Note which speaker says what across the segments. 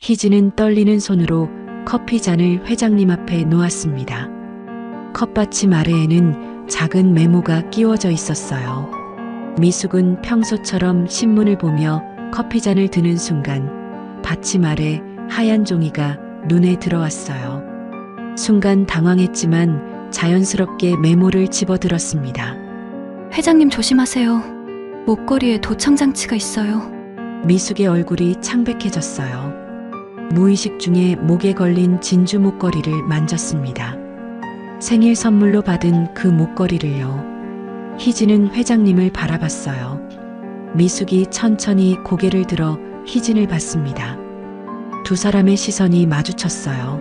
Speaker 1: 희진은 떨리는 손으로 커피 잔을 회장님 앞에 놓았습니다. 컵받침 아래에는 작은 메모가 끼워져 있었어요. 미숙은 평소처럼 신문을 보며 커피잔을 드는 순간 받침 아래 하얀 종이가 눈에 들어왔어요. 순간 당황했지만 자연스럽게 메모를 집어들었습니다.
Speaker 2: 회장님 조심하세요. 목걸이에 도청장치가 있어요.
Speaker 1: 미숙의 얼굴이 창백해졌어요. 무의식 중에 목에 걸린 진주 목걸이를 만졌습니다. 생일 선물로 받은 그 목걸이를요. 희진은 회장님을 바라봤어요. 미숙이 천천히 고개를 들어 희진을 봤습니다. 두 사람의 시선이 마주쳤어요.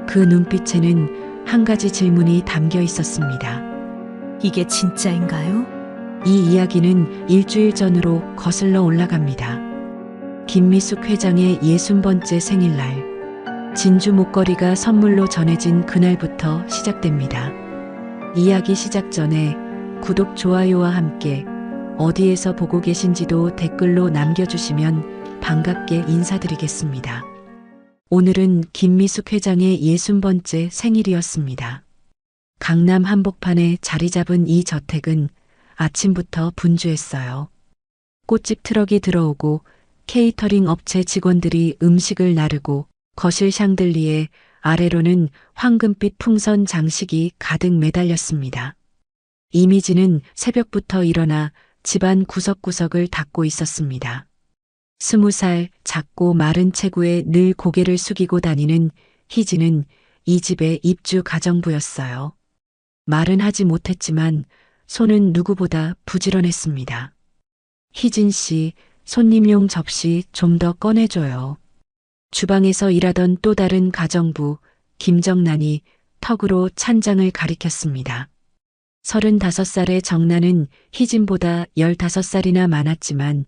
Speaker 1: 그 눈빛에는 한 가지 질문이 담겨 있었습니다.
Speaker 3: 이게 진짜인가요?
Speaker 1: 이 이야기는 일주일 전으로 거슬러 올라갑니다. 김미숙 회장의 60번째 생일날, 진주 목걸이가 선물로 전해진 그날부터 시작됩니다. 이야기 시작 전에 구독, 좋아요와 함께 어디에서 보고 계신지도 댓글로 남겨주시면 반갑게 인사드리겠습니다. 오늘은 김미숙 회장의 60번째 생일이었습니다. 강남 한복판에 자리 잡은 이 저택은 아침부터 분주했어요. 꽃집 트럭이 들어오고 케이터링 업체 직원들이 음식을 나르고 거실 샹들리에 아래로는 황금빛 풍선 장식이 가득 매달렸습니다. 이미지는 새벽부터 일어나 집안 구석구석을 닦고 있었습니다. 20살 작고 마른 체구에 늘 고개를 숙이고 다니는 희진은 이 집의 입주 가정부였어요. 말은 하지 못했지만 손은 누구보다 부지런했습니다. 희진 씨, 손님용 접시 좀 더 꺼내줘요. 주방에서 일하던 또 다른 가정부 김정란이 턱으로 찬장을 가리켰습니다. 35살의 정란은 희진보다 15살이나 많았지만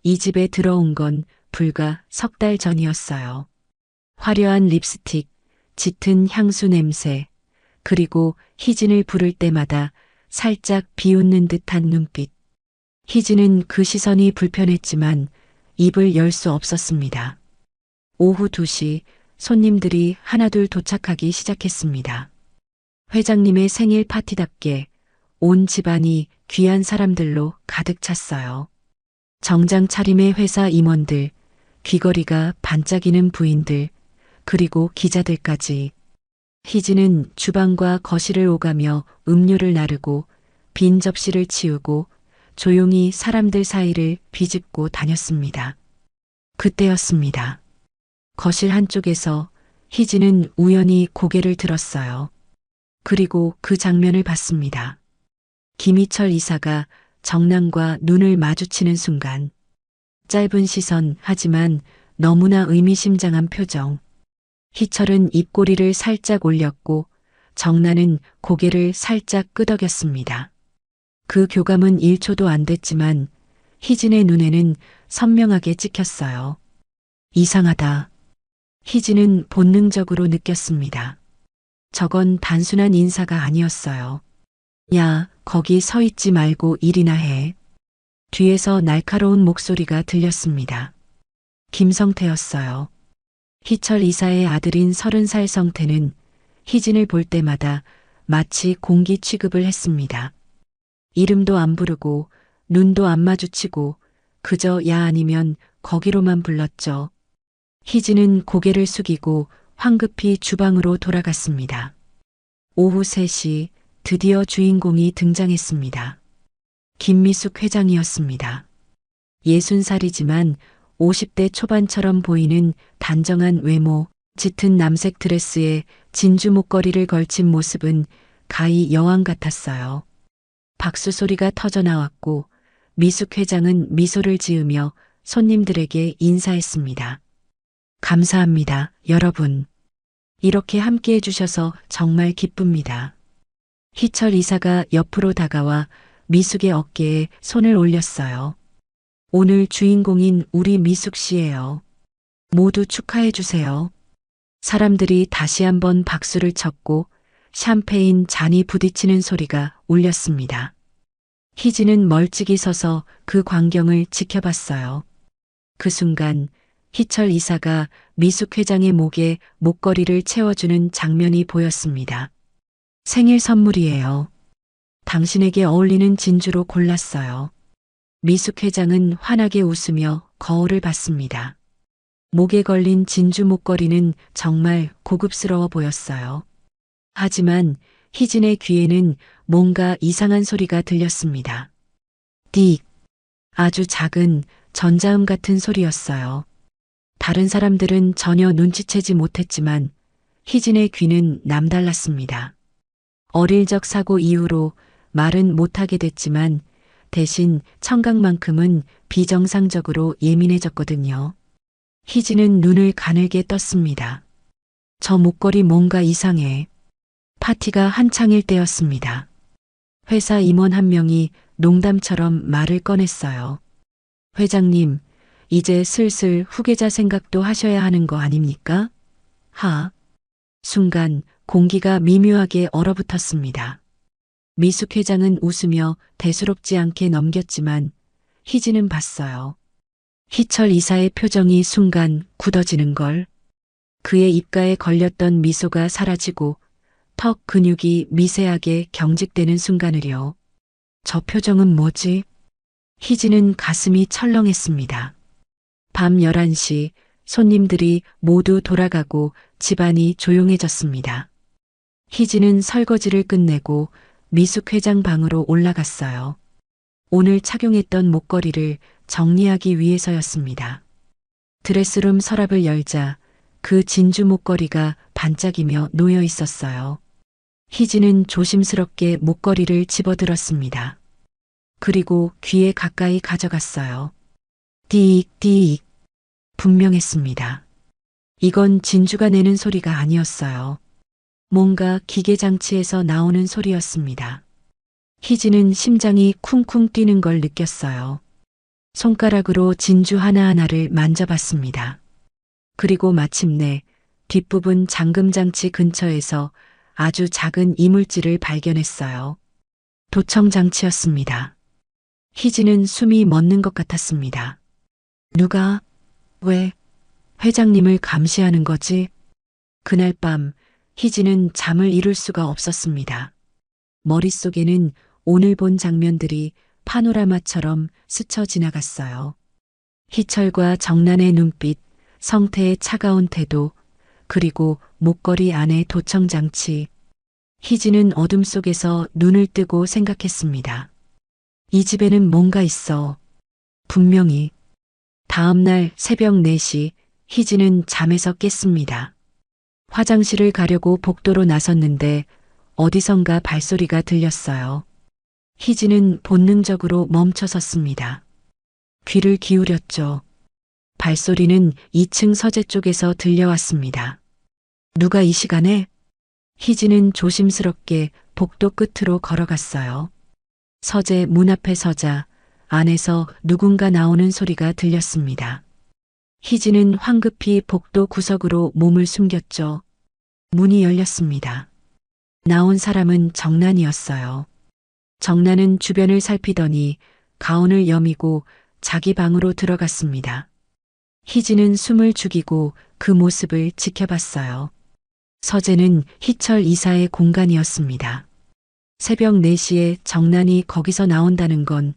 Speaker 1: 이 집에 들어온 건 불과 석 달 전이었어요. 화려한 립스틱, 짙은 향수 냄새, 그리고 희진을 부를 때마다 살짝 비웃는 듯한 눈빛. 희진은 그 시선이 불편했지만 입을 열 수 없었습니다. 오후 2시 손님들이 하나둘 도착하기 시작했습니다. 회장님의 생일 파티답게 온 집안이 귀한 사람들로 가득 찼어요. 정장 차림의 회사 임원들, 귀걸이가 반짝이는 부인들, 그리고 기자들까지. 희진은 주방과 거실을 오가며 음료를 나르고 빈 접시를 치우고 조용히 사람들 사이를 비집고 다녔습니다. 그때였습니다. 거실 한쪽에서 희진은 우연히 고개를 들었어요. 그리고 그 장면을 봤습니다. 김희철 이사가 정란과 눈을 마주치는 순간 짧은 시선 하지만 너무나 의미심장한 표정. 희철은 입꼬리를 살짝 올렸고 정란은 고개를 살짝 끄덕였습니다. 그 교감은 1초도 안 됐지만 희진의 눈에는 선명하게 찍혔어요. 이상하다. 희진은 본능적으로 느꼈습니다. 저건 단순한 인사가 아니었어요. 야, 거기 서 있지 말고 일이나 해. 뒤에서 날카로운 목소리가 들렸습니다. 김성태였어요. 희철 이사의 아들인 30살 성태는 희진을 볼 때마다 마치 공기 취급을 했습니다. 이름도 안 부르고 눈도 안 마주치고 그저 야 아니면 거기로만 불렀죠. 희진은 고개를 숙이고 황급히 주방으로 돌아갔습니다. 오후 3시 드디어 주인공이 등장했습니다. 김미숙 회장이었습니다. 60살이지만 50대 초반처럼 보이는 단정한 외모, 짙은 남색 드레스에 진주 목걸이를 걸친 모습은 가히 여왕 같았어요. 박수 소리가 터져 나왔고 미숙 회장은 미소를 지으며 손님들에게 인사했습니다. 감사합니다, 여러분. 이렇게 함께 해주셔서 정말 기쁩니다. 희철 이사가 옆으로 다가와 미숙의 어깨에 손을 올렸어요. 오늘 주인공인 우리 미숙 씨예요. 모두 축하해 주세요. 사람들이 다시 한번 박수를 쳤고 샴페인 잔이 부딪히는 소리가 울렸습니다. 희진은 멀찍이 서서 그 광경을 지켜봤어요. 그 순간 희철 이사가 미숙 회장의 목에 목걸이를 채워주는 장면이 보였습니다. 생일 선물이에요. 당신에게 어울리는 진주로 골랐어요. 미숙 회장은 환하게 웃으며 거울을 봤습니다. 목에 걸린 진주 목걸이는 정말 고급스러워 보였어요. 하지만 희진의 귀에는 뭔가 이상한 소리가 들렸습니다. 띡. 아주 작은 전자음 같은 소리였어요. 다른 사람들은 전혀 눈치채지 못했지만 희진의 귀는 남달랐습니다. 어릴 적 사고 이후로 말은 못하게 됐지만 대신 청각만큼은 비정상적으로 예민해졌거든요. 희진은 눈을 가늘게 떴습니다. 저 목걸이 뭔가 이상해. 파티가 한창일 때였습니다. 회사 임원 한 명이 농담처럼 말을 꺼냈어요. 회장님, 이제 슬슬 후계자 생각도 하셔야 하는 거 아닙니까? 순간 공기가 미묘하게 얼어붙었습니다. 미숙 회장은 웃으며 대수롭지 않게 넘겼지만 희진은 봤어요. 희철 이사의 표정이 순간 굳어지는 걸. 그의 입가에 걸렸던 미소가 사라지고 턱 근육이 미세하게 경직되는 순간을요. 저 표정은 뭐지? 희진은 가슴이 철렁했습니다. 밤 11시 손님들이 모두 돌아가고 집안이 조용해졌습니다. 희진은 설거지를 끝내고 미숙 회장 방으로 올라갔어요. 오늘 착용했던 목걸이를 정리하기 위해서였습니다. 드레스룸 서랍을 열자 그 진주 목걸이가 반짝이며 놓여 있었어요. 희진은 조심스럽게 목걸이를 집어들었습니다. 그리고 귀에 가까이 가져갔어요. 띠익 분명했습니다. 이건 진주가 내는 소리가 아니었어요. 뭔가 기계장치에서 나오는 소리였습니다. 희진은 심장이 쿵쿵 뛰는 걸 느꼈어요. 손가락으로 진주 하나하나를 만져봤습니다. 그리고 마침내 뒷부분 잠금장치 근처에서 아주 작은 이물질을 발견했어요. 도청장치였습니다. 희진은 숨이 멎는 것 같았습니다. 누가, 왜, 회장님을 감시하는 거지? 그날 밤 희진은 잠을 이룰 수가 없었습니다. 머릿속에는 오늘 본 장면들이 파노라마처럼 스쳐 지나갔어요. 희철과 정란의 눈빛, 성태의 차가운 태도, 그리고 목걸이 안의 도청장치. 희진은 어둠 속에서 눈을 뜨고 생각했습니다. 이 집에는 뭔가 있어. 분명히. 다음 날 새벽 4시 희진은 잠에서 깼습니다. 화장실을 가려고 복도로 나섰는데 어디선가 발소리가 들렸어요. 희진은 본능적으로 멈춰섰습니다. 귀를 기울였죠. 발소리는 2층 서재 쪽에서 들려왔습니다. 누가 이 시간에? 희진은 조심스럽게 복도 끝으로 걸어갔어요. 서재 문 앞에 서자 안에서 누군가 나오는 소리가 들렸습니다. 희진은 황급히 복도 구석으로 몸을 숨겼죠. 문이 열렸습니다. 나온 사람은 정란이었어요. 정란은 주변을 살피더니 가운을 여미고 자기 방으로 들어갔습니다. 희진은 숨을 죽이고 그 모습을 지켜봤어요. 서재는 희철 이사의 공간이었습니다. 새벽 4시에 정란이 거기서 나온다는 건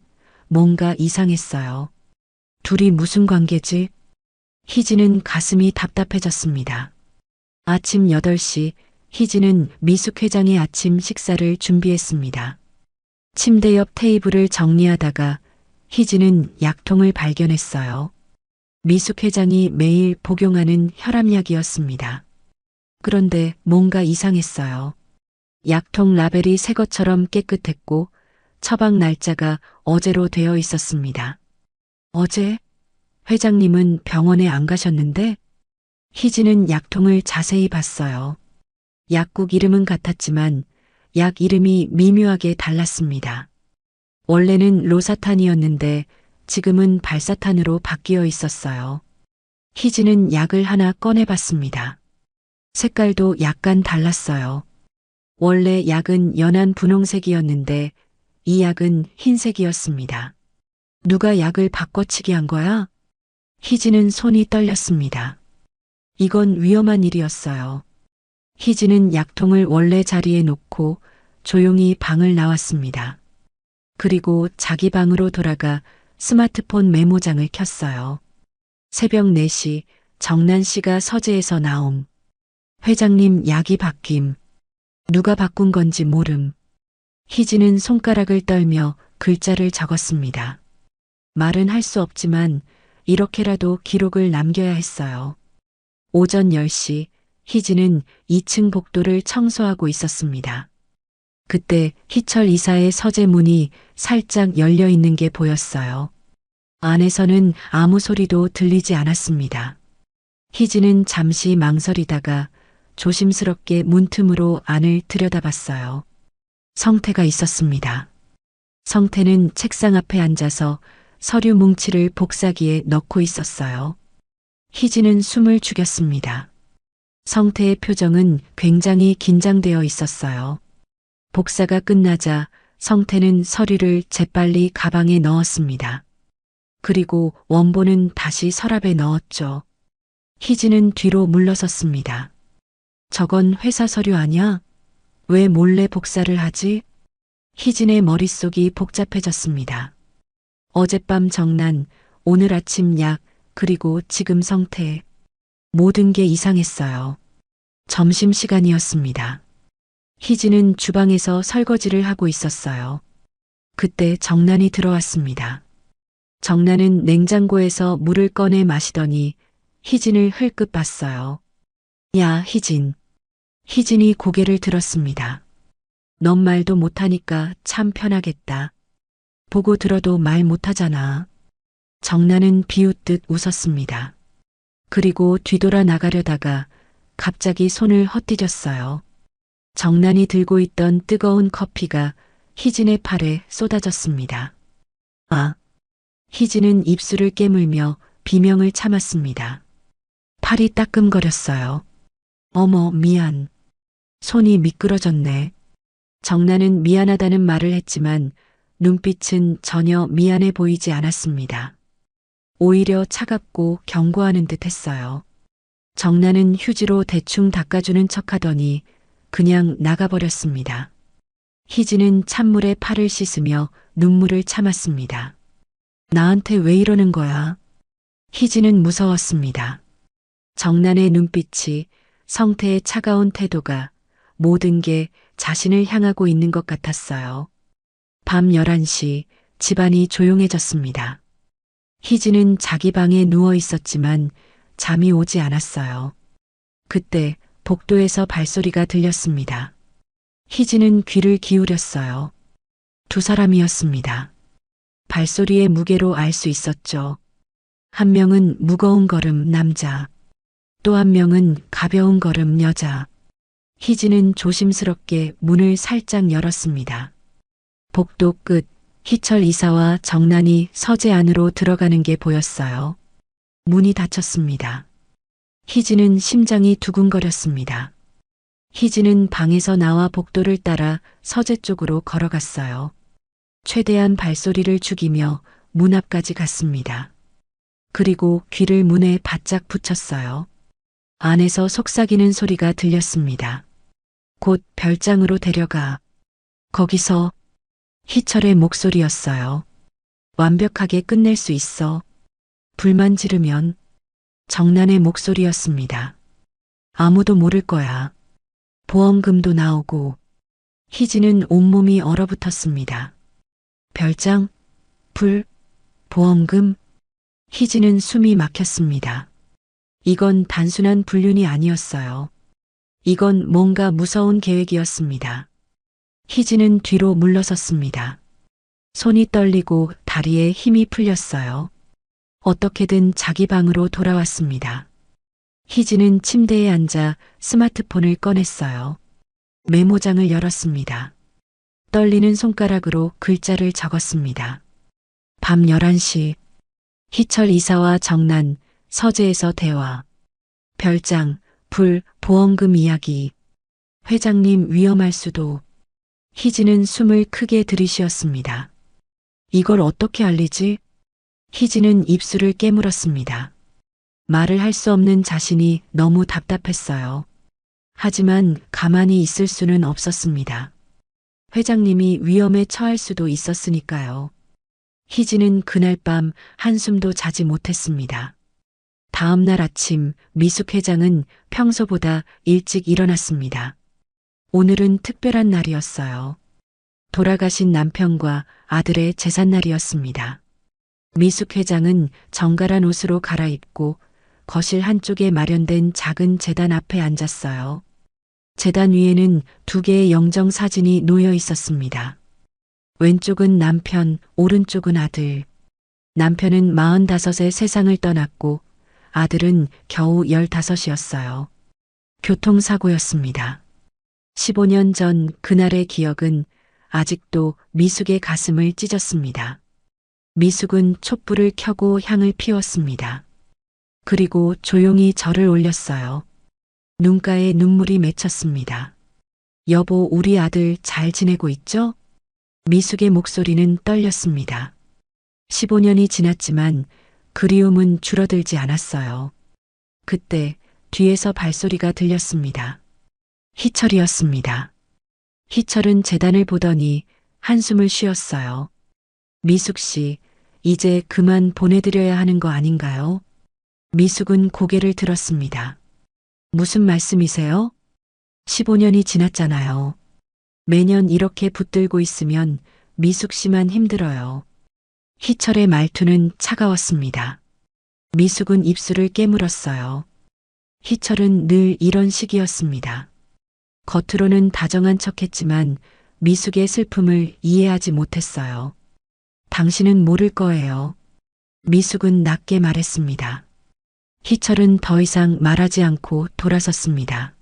Speaker 1: 뭔가 이상했어요. 둘이 무슨 관계지? 희진은 가슴이 답답해졌습니다. 아침 8시 희진은 미숙 회장의 아침 식사를 준비했습니다. 침대 옆 테이블을 정리하다가 희진은 약통을 발견했어요. 미숙 회장이 매일 복용하는 혈압약이었습니다. 그런데 뭔가 이상했어요. 약통 라벨이 새 것처럼 깨끗했고 처방 날짜가 어제로 되어 있었습니다. 어제? 회장님은 병원에 안 가셨는데? 희진은 약통을 자세히 봤어요. 약국 이름은 같았지만 약 이름이 미묘하게 달랐습니다. 원래는 로사탄이었는데 지금은 발사탄으로 바뀌어 있었어요. 희진은 약을 하나 꺼내봤습니다. 색깔도 약간 달랐어요. 원래 약은 연한 분홍색이었는데 이 약은 흰색이었습니다. 누가 약을 바꿔치기 한 거야? 희진은 손이 떨렸습니다. 이건 위험한 일이었어요. 희진은 약통을 원래 자리에 놓고 조용히 방을 나왔습니다. 그리고 자기 방으로 돌아가 스마트폰 메모장을 켰어요. 새벽 4시 정난 씨가 서재에서 나옴. 회장님 약이 바뀜. 누가 바꾼 건지 모름. 희진은 손가락을 떨며 글자를 적었습니다. 말은 할 수 없지만 이렇게라도 기록을 남겨야 했어요. 오전 10시 희진은 2층 복도를 청소하고 있었습니다. 그때 희철 이사의 서재 문이 살짝 열려 있는 게 보였어요. 안에서는 아무 소리도 들리지 않았습니다. 희진은 잠시 망설이다가 조심스럽게 문틈으로 안을 들여다봤어요. 성태가 있었습니다. 성태는 책상 앞에 앉아서 서류 뭉치를 복사기에 넣고 있었어요. 희진은 숨을 죽였습니다. 성태의 표정은 굉장히 긴장되어 있었어요. 복사가 끝나자 성태는 서류를 재빨리 가방에 넣었습니다. 그리고 원본은 다시 서랍에 넣었죠. 희진은 뒤로 물러섰습니다. 저건 회사 서류 아냐? 왜 몰래 복사를 하지? 희진의 머릿속이 복잡해졌습니다. 어젯밤 정난, 오늘 아침 약, 그리고 지금 성태. 모든 게 이상했어요. 점심시간이었습니다. 희진은 주방에서 설거지를 하고 있었어요. 그때 정난이 들어왔습니다. 정난은 냉장고에서 물을 꺼내 마시더니 희진을 흘끗 봤어요. 야, 희진. 희진이 고개를 들었습니다. 넌 말도 못하니까 참 편하겠다. 보고 들어도 말 못하잖아. 정난은 비웃듯 웃었습니다. 그리고 뒤돌아 나가려다가 갑자기 손을 헛디뎠어요. 정난이 들고 있던 뜨거운 커피가 희진의 팔에 쏟아졌습니다. 아! 희진은 입술을 깨물며 비명을 참았습니다. 팔이 따끔거렸어요. 어머, 미안. 손이 미끄러졌네. 정난은 미안하다는 말을 했지만 눈빛은 전혀 미안해 보이지 않았습니다. 오히려 차갑고 경고하는 듯 했어요. 정난은 휴지로 대충 닦아주는 척하더니 그냥 나가버렸습니다. 희진은 찬물에 팔을 씻으며 눈물을 참았습니다. 나한테 왜 이러는 거야? 희진은 무서웠습니다. 정난의 눈빛이, 성태의 차가운 태도가 모든 게 자신을 향하고 있는 것 같았어요. 밤 11시 집안이 조용해졌습니다. 희진은 자기 방에 누워 있었지만 잠이 오지 않았어요. 그때 복도에서 발소리가 들렸습니다. 희진은 귀를 기울였어요. 두 사람이었습니다. 발소리의 무게로 알 수 있었죠. 한 명은 무거운 걸음 남자, 또 한 명은 가벼운 걸음 여자. 희진은 조심스럽게 문을 살짝 열었습니다. 복도 끝, 희철 이사와 정난이 서재 안으로 들어가는 게 보였어요. 문이 닫혔습니다. 희진은 심장이 두근거렸습니다. 희진은 방에서 나와 복도를 따라 서재 쪽으로 걸어갔어요. 최대한 발소리를 죽이며 문 앞까지 갔습니다. 그리고 귀를 문에 바짝 붙였어요. 안에서 속삭이는 소리가 들렸습니다. 곧 별장으로 데려가. 거기서 희철의 목소리였어요. 완벽하게 끝낼 수 있어. 불만 지르면. 정난의 목소리였습니다. 아무도 모를 거야. 보험금도 나오고. 희진은 온몸이 얼어붙었습니다. 별장? 불? 보험금? 희진은 숨이 막혔습니다. 이건 단순한 불륜이 아니었어요. 이건 뭔가 무서운 계획이었습니다. 희진은 뒤로 물러섰습니다. 손이 떨리고 다리에 힘이 풀렸어요. 어떻게든 자기 방으로 돌아왔습니다. 희진은 침대에 앉아 스마트폰을 꺼냈어요. 메모장을 열었습니다. 떨리는 손가락으로 글자를 적었습니다. 밤 11시 희철 이사와 정난, 서재에서 대화. 별장, 불, 보험금 이야기. 회장님 위험할 수도. 희진은 숨을 크게 들이쉬었습니다. 이걸 어떻게 알리지? 희진은 입술을 깨물었습니다. 말을 할 수 없는 자신이 너무 답답했어요. 하지만 가만히 있을 수는 없었습니다. 회장님이 위험에 처할 수도 있었으니까요. 희진은 그날 밤 한숨도 자지 못했습니다. 다음 날 아침 미숙 회장은 평소보다 일찍 일어났습니다. 오늘은 특별한 날이었어요. 돌아가신 남편과 아들의 제삿날이었습니다. 미숙 회장은 정갈한 옷으로 갈아입고 거실 한쪽에 마련된 작은 제단 앞에 앉았어요. 제단 위에는 2개의 영정 사진이 놓여 있었습니다. 왼쪽은 남편, 오른쪽은 아들. 남편은 45에 세상을 떠났고 아들은 겨우 15이었어요. 교통사고였습니다. 15년 전 그날의 기억은 아직도 미숙의 가슴을 찢었습니다. 미숙은 촛불을 켜고 향을 피웠습니다. 그리고 조용히 절을 올렸어요. 눈가에 눈물이 맺혔습니다. 여보, 우리 아들 잘 지내고 있죠? 미숙의 목소리는 떨렸습니다. 15년이 지났지만 그리움은 줄어들지 않았어요. 그때 뒤에서 발소리가 들렸습니다. 희철이었습니다. 희철은 제단을 보더니 한숨을 쉬었어요. 미숙 씨, 이제 그만 보내드려야 하는 거 아닌가요? 미숙은 고개를 들었습니다. 무슨 말씀이세요? 15년이 지났잖아요. 매년 이렇게 붙들고 있으면 미숙 씨만 힘들어요. 희철의 말투는 차가웠습니다. 미숙은 입술을 깨물었어요. 희철은 늘 이런 식이었습니다. 겉으로는 다정한 척했지만 미숙의 슬픔을 이해하지 못했어요. 당신은 모를 거예요. 미숙은 낮게 말했습니다. 희철은 더 이상 말하지 않고 돌아섰습니다.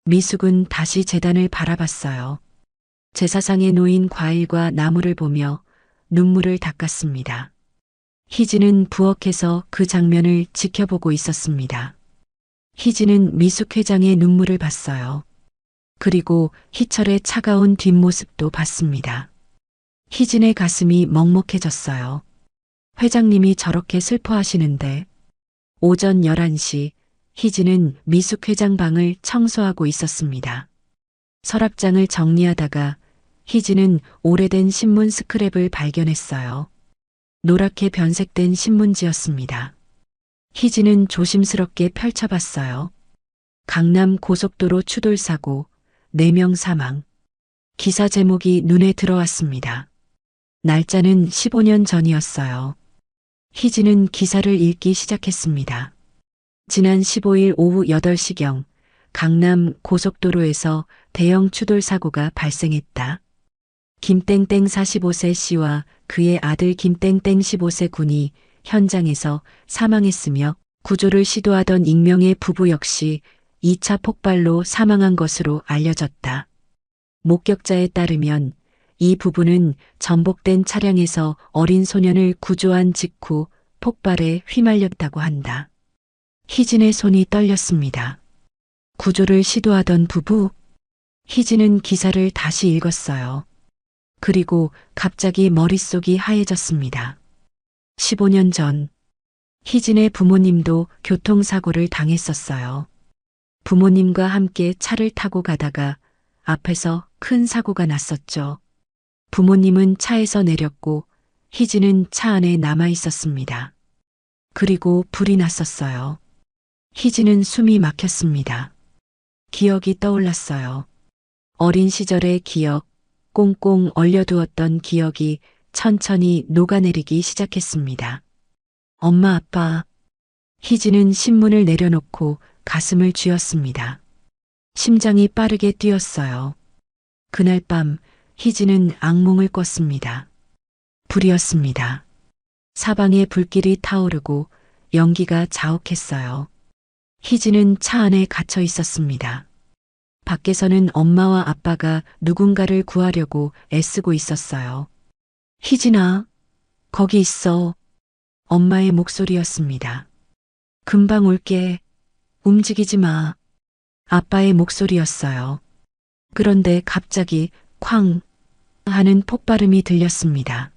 Speaker 1: 미숙은 다시 제단을 바라봤어요. 제사상에 놓인 과일과 나무를 보며 눈물을 닦았습니다. 희진은 부엌에서 그 장면을 지켜보고 있었습니다. 희진은 미숙 회장의 눈물을 봤어요. 그리고 희철의 차가운 뒷모습도 봤습니다. 희진의 가슴이 먹먹해졌어요. 회장님이 저렇게 슬퍼하시는데 오전 11시 희진은 미숙 회장 방을 청소하고 있었습니다. 서랍장을 정리하다가 희진은 오래된 신문 스크랩을 발견했어요. 노랗게 변색된 신문지였습니다. 희진은 조심스럽게 펼쳐봤어요. 강남 고속도로 추돌사고, 4명 사망. 기사 제목이 눈에 들어왔습니다. 날짜는 15년 전이었어요. 희진은 기사를 읽기 시작했습니다. 지난 15일 오후 8시경 강남 고속도로에서 대형 추돌 사고가 발생했다. 김땡땡 45세 씨와 그의 아들 김땡땡 15세 군이 현장에서 사망했으며 구조를 시도하던 익명의 부부 역시 2차 폭발로 사망한 것으로 알려졌다. 목격자에 따르면 이 부부는 전복된 차량에서 어린 소년을 구조한 직후 폭발에 휘말렸다고 한다. 희진의 손이 떨렸습니다. 구조를 시도하던 부부? 희진은 기사를 다시 읽었어요. 그리고 갑자기 머릿속이 하얘졌습니다. 15년 전 희진의 부모님도 교통사고를 당했었어요. 부모님과 함께 차를 타고 가다가 앞에서 큰 사고가 났었죠. 부모님은 차에서 내렸고 희진은 차 안에 남아 있었습니다. 그리고 불이 났었어요. 희진은 숨이 막혔습니다. 기억이 떠올랐어요. 어린 시절의 기억, 꽁꽁 얼려두었던 기억이 천천히 녹아내리기 시작했습니다. 엄마, 아빠. 희진은 신문을 내려놓고 가슴을 쥐었습니다. 심장이 빠르게 뛰었어요. 그날 밤 희진은 악몽을 꿨습니다. 불이었습니다. 사방에 불길이 타오르고 연기가 자욱했어요. 희진은 차 안에 갇혀 있었습니다. 밖에서는 엄마와 아빠가 누군가를 구하려고 애쓰고 있었어요. 희진아, 거기 있어. 엄마의 목소리였습니다. 금방 올게. 움직이지 마. 아빠의 목소리였어요. 그런데 갑자기 쾅 하는 폭발음이 들렸습니다.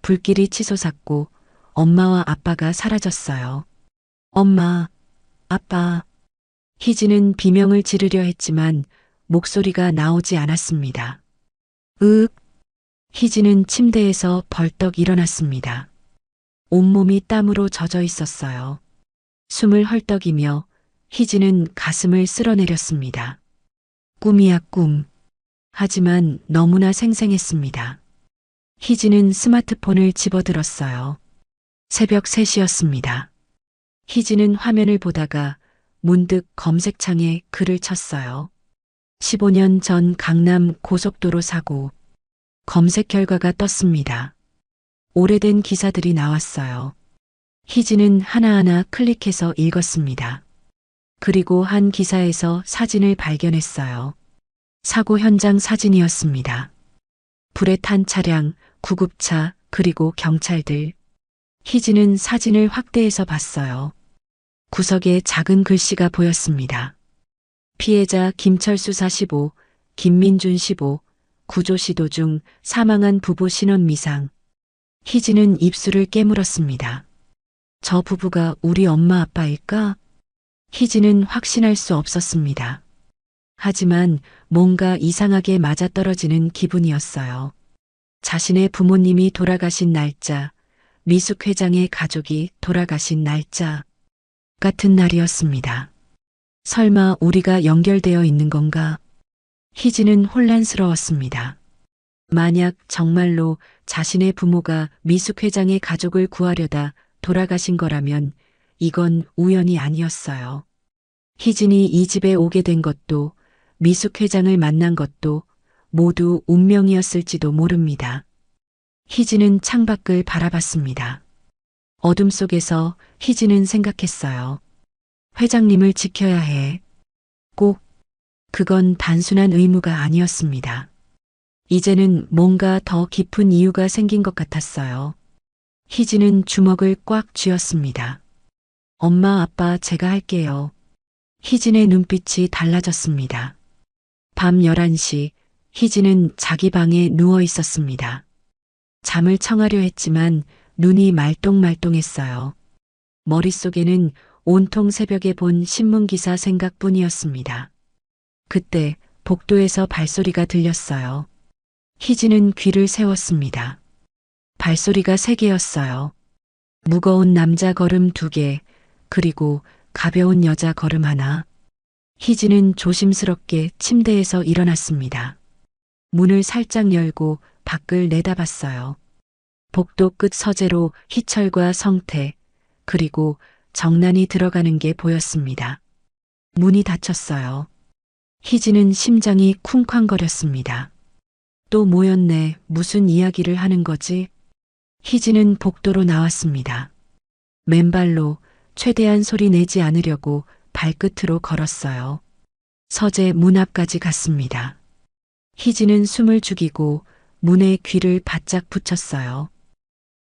Speaker 1: 불길이 치솟았고 엄마와 아빠가 사라졌어요. 엄마, 아빠. 희진은 비명을 지르려 했지만 목소리가 나오지 않았습니다. 으윽. 희진은 침대에서 벌떡 일어났습니다. 온몸이 땀으로 젖어 있었어요. 숨을 헐떡이며 희진은 가슴을 쓸어내렸습니다. 꿈이야 꿈. 하지만 너무나 생생했습니다. 희진은 스마트폰을 집어들었어요. 새벽 3시였습니다. 희진은 화면을 보다가 문득 검색창에 글을 쳤어요. 15년 전 강남 고속도로 사고. 검색 결과가 떴습니다. 오래된 기사들이 나왔어요. 희진은 하나하나 클릭해서 읽었습니다. 그리고 한 기사에서 사진을 발견했어요. 사고 현장 사진이었습니다. 불에 탄 차량, 구급차, 그리고 경찰들. 희진은 사진을 확대해서 봤어요. 구석에 작은 글씨가 보였습니다. 피해자 김철수 45, 김민준 15, 구조 시도 중 사망한 부부 신원 미상. 희진은 입술을 깨물었습니다. 저 부부가 우리 엄마 아빠일까? 희진은 확신할 수 없었습니다. 하지만 뭔가 이상하게 맞아떨어지는 기분이었어요. 자신의 부모님이 돌아가신 날짜, 미숙 회장의 가족이 돌아가신 날짜 같은 날이었습니다. 설마 우리가 연결되어 있는 건가? 희진은 혼란스러웠습니다. 만약 정말로 자신의 부모가 미숙 회장의 가족을 구하려다 돌아가신 거라면 이건 우연이 아니었어요. 희진이 이 집에 오게 된 것도 미숙 회장을 만난 것도 모두 운명이었을지도 모릅니다. 희진은 창밖을 바라봤습니다. 어둠 속에서 희진은 생각했어요. 회장님을 지켜야 해. 꼭. 그건 단순한 의무가 아니었습니다. 이제는 뭔가 더 깊은 이유가 생긴 것 같았어요. 희진은 주먹을 꽉 쥐었습니다. 엄마, 아빠, 제가 할게요. 희진의 눈빛이 달라졌습니다. 밤 11시, 희진은 자기 방에 누워 있었습니다. 잠을 청하려 했지만 눈이 말똥말똥했어요. 머릿속에는 온통 새벽에 본 신문기사 생각뿐이었습니다. 그때 복도에서 발소리가 들렸어요. 희진은 귀를 세웠습니다. 발소리가 3개였어요. 무거운 남자 걸음 2개, 그리고 가벼운 여자 걸음 하나. 희진은 조심스럽게 침대에서 일어났습니다. 문을 살짝 열고 밖을 내다봤어요. 복도 끝 서재로 희철과 성태, 그리고 정난이 들어가는 게 보였습니다. 문이 닫혔어요. 희진은 심장이 쿵쾅거렸습니다. 또 모였네. 무슨 이야기를 하는 거지? 희진은 복도로 나왔습니다. 맨발로 최대한 소리 내지 않으려고 발끝으로 걸었어요. 서재 문 앞까지 갔습니다. 희진은 숨을 죽이고 문에 귀를 바짝 붙였어요.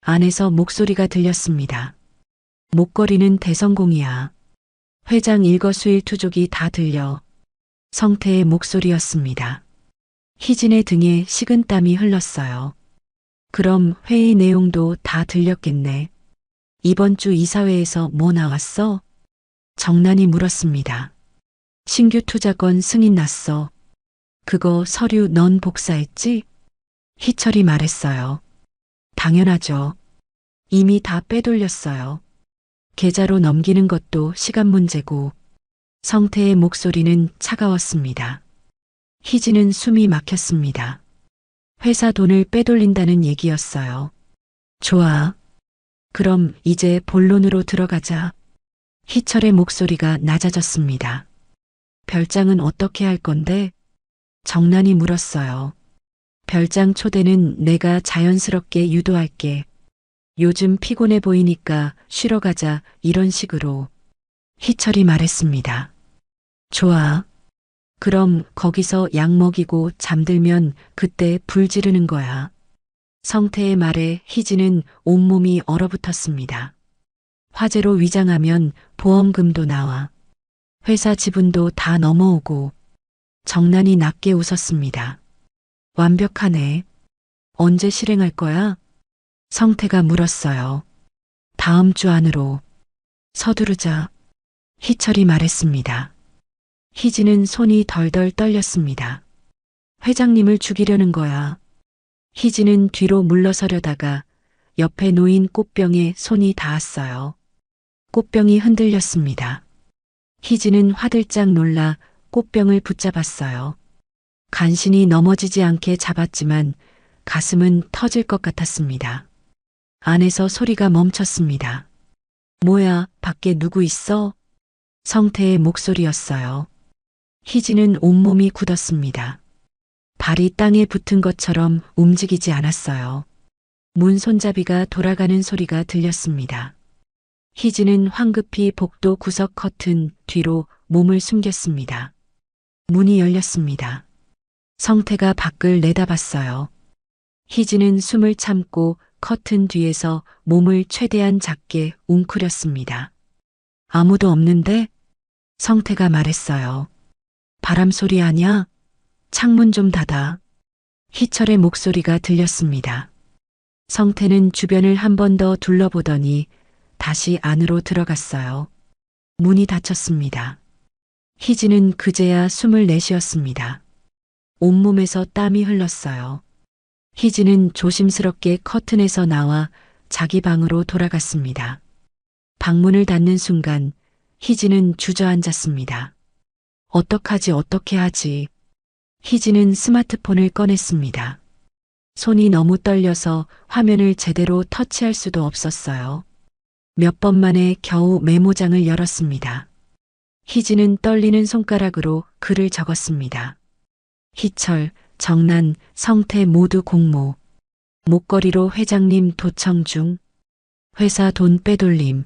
Speaker 1: 안에서 목소리가 들렸습니다. 목걸이는 대성공이야. 회장 일거수일투족이 다 들려. 성태의 목소리였습니다. 희진의 등에 식은땀이 흘렀어요. 그럼 회의 내용도 다 들렸겠네. 이번 주 이사회에서 뭐 나왔어? 정난이 물었습니다. 신규 투자권 승인 났어. 그거 서류 넌 복사했지? 희철이 말했어요. 당연하죠. 이미 다 빼돌렸어요. 계좌로 넘기는 것도 시간 문제고. 성태의 목소리는 차가웠습니다. 희진은 숨이 막혔습니다. 회사 돈을 빼돌린다는 얘기였어요. 좋아. 그럼 이제 본론으로 들어가자. 희철의 목소리가 낮아졌습니다. 별장은 어떻게 할 건데? 정난이 물었어요. 별장 초대는 내가 자연스럽게 유도할게. 요즘 피곤해 보이니까 쉬러 가자, 이런 식으로. 희철이 말했습니다. 좋아. 그럼 거기서 약 먹이고 잠들면 그때 불 지르는 거야. 성태의 말에 희진은 온몸이 얼어붙었습니다. 화재로 위장하면 보험금도 나와. 회사 지분도 다 넘어오고. 정난이 낮게 웃었습니다. 완벽하네. 언제 실행할 거야? 성태가 물었어요. 다음 주 안으로. 서두르자. 희철이 말했습니다. 희진은 손이 덜덜 떨렸습니다. 회장님을 죽이려는 거야. 희진은 뒤로 물러서려다가 옆에 놓인 꽃병에 손이 닿았어요. 꽃병이 흔들렸습니다. 희진은 화들짝 놀라 꽃병을 붙잡았어요. 간신히 넘어지지 않게 잡았지만 가슴은 터질 것 같았습니다. 안에서 소리가 멈췄습니다. 뭐야, 밖에 누구 있어? 성태의 목소리였어요. 희진은 온몸이 굳었습니다. 발이 땅에 붙은 것처럼 움직이지 않았어요. 문 손잡이가 돌아가는 소리가 들렸습니다. 희진은 황급히 복도 구석 커튼 뒤로 몸을 숨겼습니다. 문이 열렸습니다. 성태가 밖을 내다봤어요. 희진은 숨을 참고 커튼 뒤에서 몸을 최대한 작게 웅크렸습니다. 아무도 없는데? 성태가 말했어요. 바람 소리 아냐? 창문 좀 닫아. 희철의 목소리가 들렸습니다. 성태는 주변을 한 번 더 둘러보더니 다시 안으로 들어갔어요. 문이 닫혔습니다. 희진은 그제야 숨을 내쉬었습니다. 온몸에서 땀이 흘렀어요. 희진은 조심스럽게 커튼에서 나와 자기 방으로 돌아갔습니다. 방문을 닫는 순간 희진은 주저앉았습니다. 어떡하지 어떻게 하지? 희진은 스마트폰을 꺼냈습니다. 손이 너무 떨려서 화면을 제대로 터치할 수도 없었어요. 몇 번 만에 겨우 메모장을 열었습니다. 희진은 떨리는 손가락으로 글을 적었습니다. 희철, 정난, 성태 모두 공모. 목걸이로 회장님 도청 중. 회사 돈 빼돌림.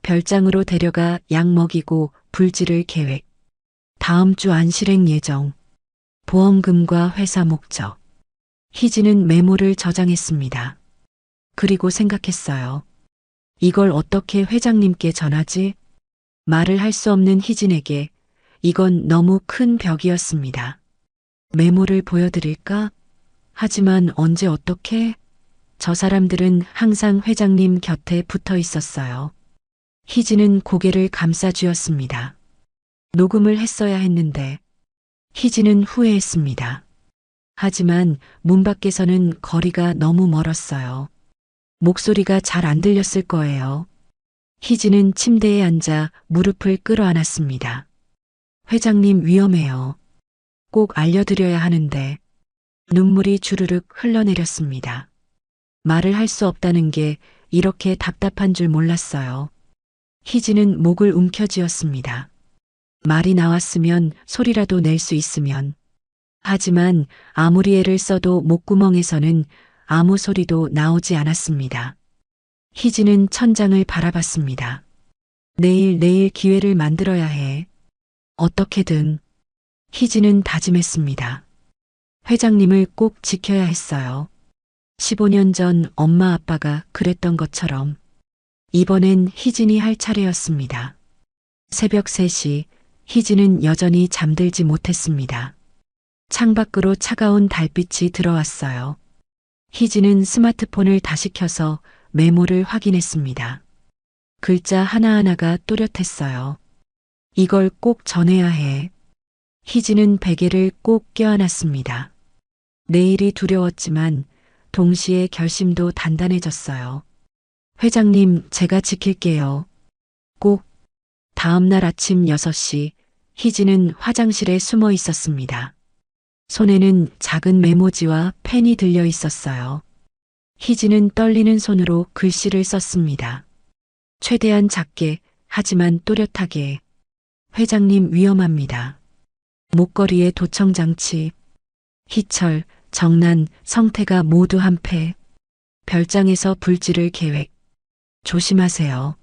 Speaker 1: 별장으로 데려가 약 먹이고 불 지를 계획. 다음 주 안 실행 예정. 보험금과 회사 목적. 희진은 메모를 저장했습니다. 그리고 생각했어요. 이걸 어떻게 회장님께 전하지? 말을 할 수 없는 희진에게 이건 너무 큰 벽이었습니다. 메모를 보여드릴까? 하지만 언제 어떻게? 저 사람들은 항상 회장님 곁에 붙어 있었어요. 희진은 고개를 감싸쥐었습니다. 녹음을 했어야 했는데 희진은 후회했습니다. 하지만 문 밖에서는 거리가 너무 멀었어요. 목소리가 잘 안 들렸을 거예요. 희진은 침대에 앉아 무릎을 끌어안았습니다. 회장님 위험해요. 꼭 알려드려야 하는데 눈물이 주르륵 흘러내렸습니다. 말을 할 수 없다는 게 이렇게 답답한 줄 몰랐어요. 희진은 목을 움켜쥐었습니다. 말이 나왔으면 소리라도 낼 수 있으면. 하지만 아무리 애를 써도 목구멍에서는 아무 소리도 나오지 않았습니다. 희진은 천장을 바라봤습니다. 내일 기회를 만들어야 해. 어떻게든. 희진은 다짐했습니다. 회장님을 꼭 지켜야 했어요. 15년 전 엄마 아빠가 그랬던 것처럼 이번엔 희진이 할 차례였습니다. 새벽 3시 희진은 여전히 잠들지 못했습니다. 창밖으로 차가운 달빛이 들어왔어요. 희진은 스마트폰을 다시 켜서 메모를 확인했습니다. 글자 하나하나가 또렷했어요. 이걸 꼭 전해야 해. 희진은 베개를 꼭 껴안았습니다. 내일이 두려웠지만 동시에 결심도 단단해졌어요. 회장님, 제가 지킬게요. 꼭. 다음 날 아침 6시 희진은 화장실에 숨어 있었습니다. 손에는 작은 메모지와 펜이 들려 있었어요. 희진은 떨리는 손으로 글씨를 썼습니다. 최대한 작게, 하지만 또렷하게. 회장님 위험합니다. 목걸이에 도청장치. 희철, 정난, 성태가 모두 한패. 별장에서 불지를 계획. 조심하세요.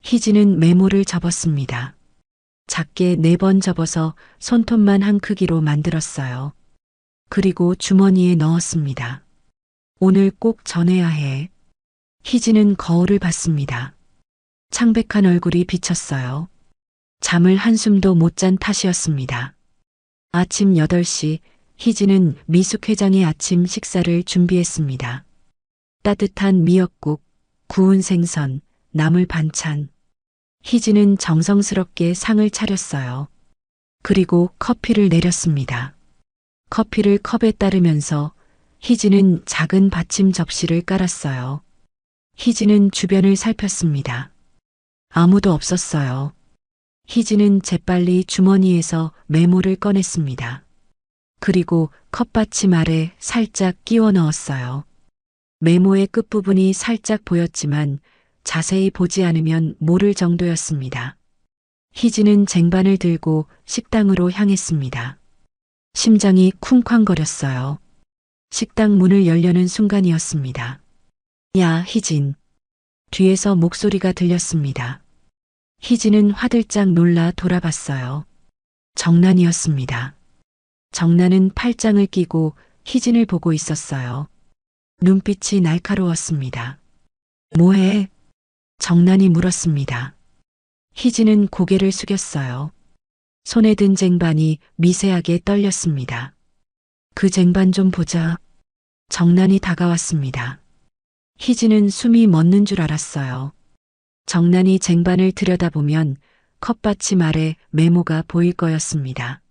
Speaker 1: 희진은 메모를 접었습니다. 작게 4번 접어서 손톱만 한 크기로 만들었어요. 그리고 주머니에 넣었습니다. 오늘 꼭 전해야 해. 희진은 거울을 봤습니다. 창백한 얼굴이 비쳤어요. 잠을 한숨도 못 잔 탓이었습니다. 아침 8시 희진은 미숙 회장의 아침 식사를 준비했습니다. 따뜻한 미역국, 구운 생선, 나물 반찬. 희진은 정성스럽게 상을 차렸어요. 그리고 커피를 내렸습니다. 커피를 컵에 따르면서 희진은 작은 받침 접시를 깔았어요. 희진은 주변을 살폈습니다. 아무도 없었어요. 희진은 재빨리 주머니에서 메모를 꺼냈습니다. 그리고 컵받침 아래 살짝 끼워 넣었어요. 메모의 끝부분이 살짝 보였지만 자세히 보지 않으면 모를 정도였습니다. 희진은 쟁반을 들고 식당으로 향했습니다. 심장이 쿵쾅거렸어요. 식당 문을 열려는 순간이었습니다. 야, 희진. 뒤에서 목소리가 들렸습니다. 희진은 화들짝 놀라 돌아봤어요. 정난이었습니다. 정난은 팔짱을 끼고 희진을 보고 있었어요. 눈빛이 날카로웠습니다. 뭐해? 정난이 물었습니다. 희진은 고개를 숙였어요. 손에 든 쟁반이 미세하게 떨렸습니다. 그 쟁반 좀 보자. 정난이 다가왔습니다. 희진은 숨이 멎는 줄 알았어요. 정난이 쟁반을 들여다보면 컵받침 아래 메모가 보일 거였습니다.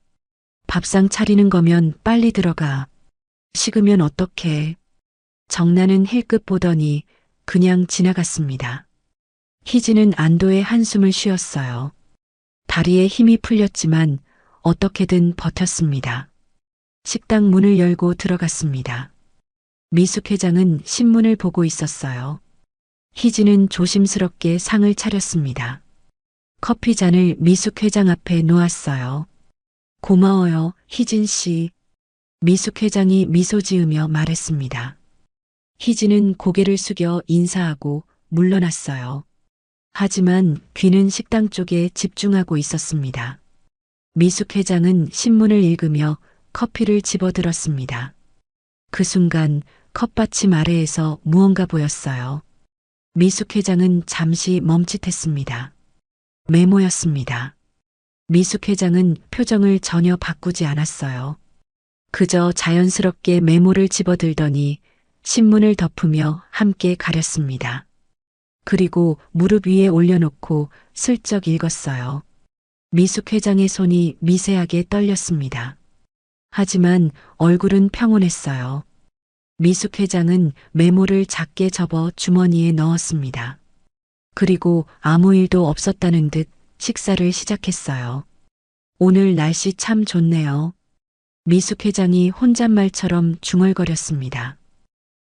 Speaker 1: 밥상 차리는 거면 빨리 들어가. 식으면 어떡해. 정난은 힐끗 보더니 그냥 지나갔습니다. 희진은 안도의 한숨을 쉬었어요. 다리에 힘이 풀렸지만 어떻게든 버텼습니다. 식당 문을 열고 들어갔습니다. 미숙 회장은 신문을 보고 있었어요. 희진은 조심스럽게 상을 차렸습니다. 커피 잔을 미숙 회장 앞에 놓았어요. 고마워요, 희진 씨. 미숙 회장이 미소 지으며 말했습니다. 희진은 고개를 숙여 인사하고 물러났어요. 하지만 귀는 식당 쪽에 집중하고 있었습니다. 미숙 회장은 신문을 읽으며 커피를 집어들었습니다. 그 순간 컵받침 아래에서 무언가 보였어요. 미숙 회장은 잠시 멈칫했습니다. 메모였습니다. 미숙 회장은 표정을 전혀 바꾸지 않았어요. 그저 자연스럽게 메모를 집어들더니 신문을 덮으며 함께 가렸습니다. 그리고 무릎 위에 올려놓고 슬쩍 읽었어요. 미숙 회장의 손이 미세하게 떨렸습니다. 하지만 얼굴은 평온했어요. 미숙 회장은 메모를 작게 접어 주머니에 넣었습니다. 그리고 아무 일도 없었다는 듯 식사를 시작했어요. 오늘 날씨 참 좋네요. 미숙 회장이 혼잣말처럼 중얼거렸습니다.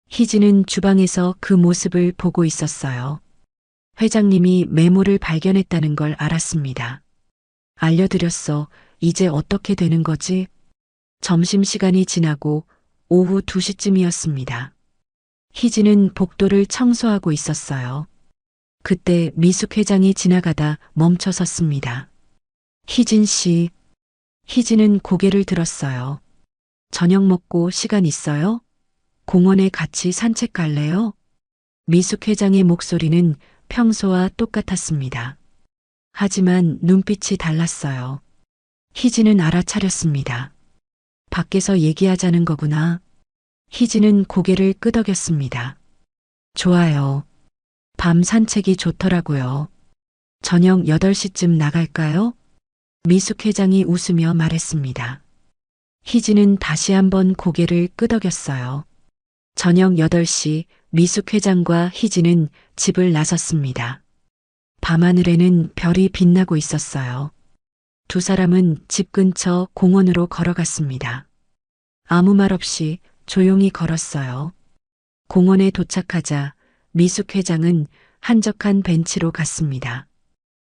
Speaker 1: 희진은 주방에서 그 모습을 보고 있었어요. 회장님이 메모를 발견했다는 걸 알았습니다. 알려드렸어. 이제 어떻게 되는 거지? 점심시간이 지나고 오후 2시쯤이었습니다. 희진은 복도를 청소하고 있었어요. 그때 미숙 회장이 지나가다 멈춰 섰습니다. 희진 씨. 희진은 고개를 들었어요. 저녁 먹고 시간 있어요? 공원에 같이 산책 갈래요? 미숙 회장의 목소리는 평소와 똑같았습니다. 하지만 눈빛이 달랐어요. 희진은 알아차렸습니다. 밖에서 얘기하자는 거구나. 희진은 고개를 끄덕였습니다. 좋아요. 밤 산책이 좋더라고요. 저녁 8시쯤 나갈까요? 미숙 회장이 웃으며 말했습니다. 희진은 다시 한번 고개를 끄덕였어요. 저녁 8시 미숙 회장과 희진은 집을 나섰습니다. 밤하늘에는 별이 빛나고 있었어요. 두 사람은 집 근처 공원으로 걸어갔습니다. 아무 말 없이 조용히 걸었어요. 공원에 도착하자 미숙 회장은 한적한 벤치로 갔습니다.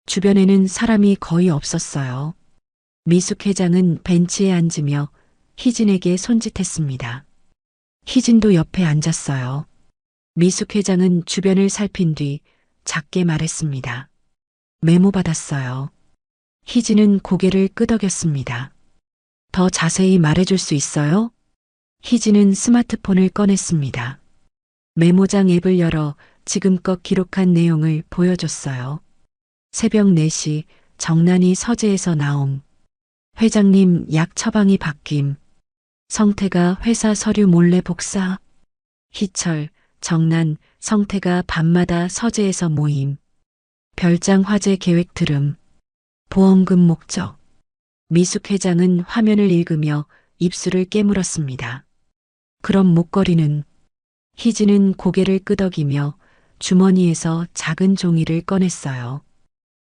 Speaker 1: 주변에는 사람이 거의 없었어요. 미숙 회장은 벤치에 앉으며 희진에게 손짓했습니다. 희진도 옆에 앉았어요. 미숙 회장은 주변을 살핀 뒤 작게 말했습니다. 메모 받았어요. 희진은 고개를 끄덕였습니다. 더 자세히 말해줄 수 있어요? 희진은 스마트폰을 꺼냈습니다. 메모장 앱을 열어 지금껏 기록한 내용을 보여줬어요. 새벽 4시 정난이 서재에서 나옴. 회장님 약 처방이 바뀜. 성태가 회사 서류 몰래 복사. 희철 정난, 성태가 밤마다 서재에서 모임. 별장 화재 계획 들음. 보험금 목적. 미숙 회장은 화면을 읽으며 입술을 깨물었습니다. 그럼 목걸이는? 희진은 고개를 끄덕이며 주머니에서 작은 종이를 꺼냈어요.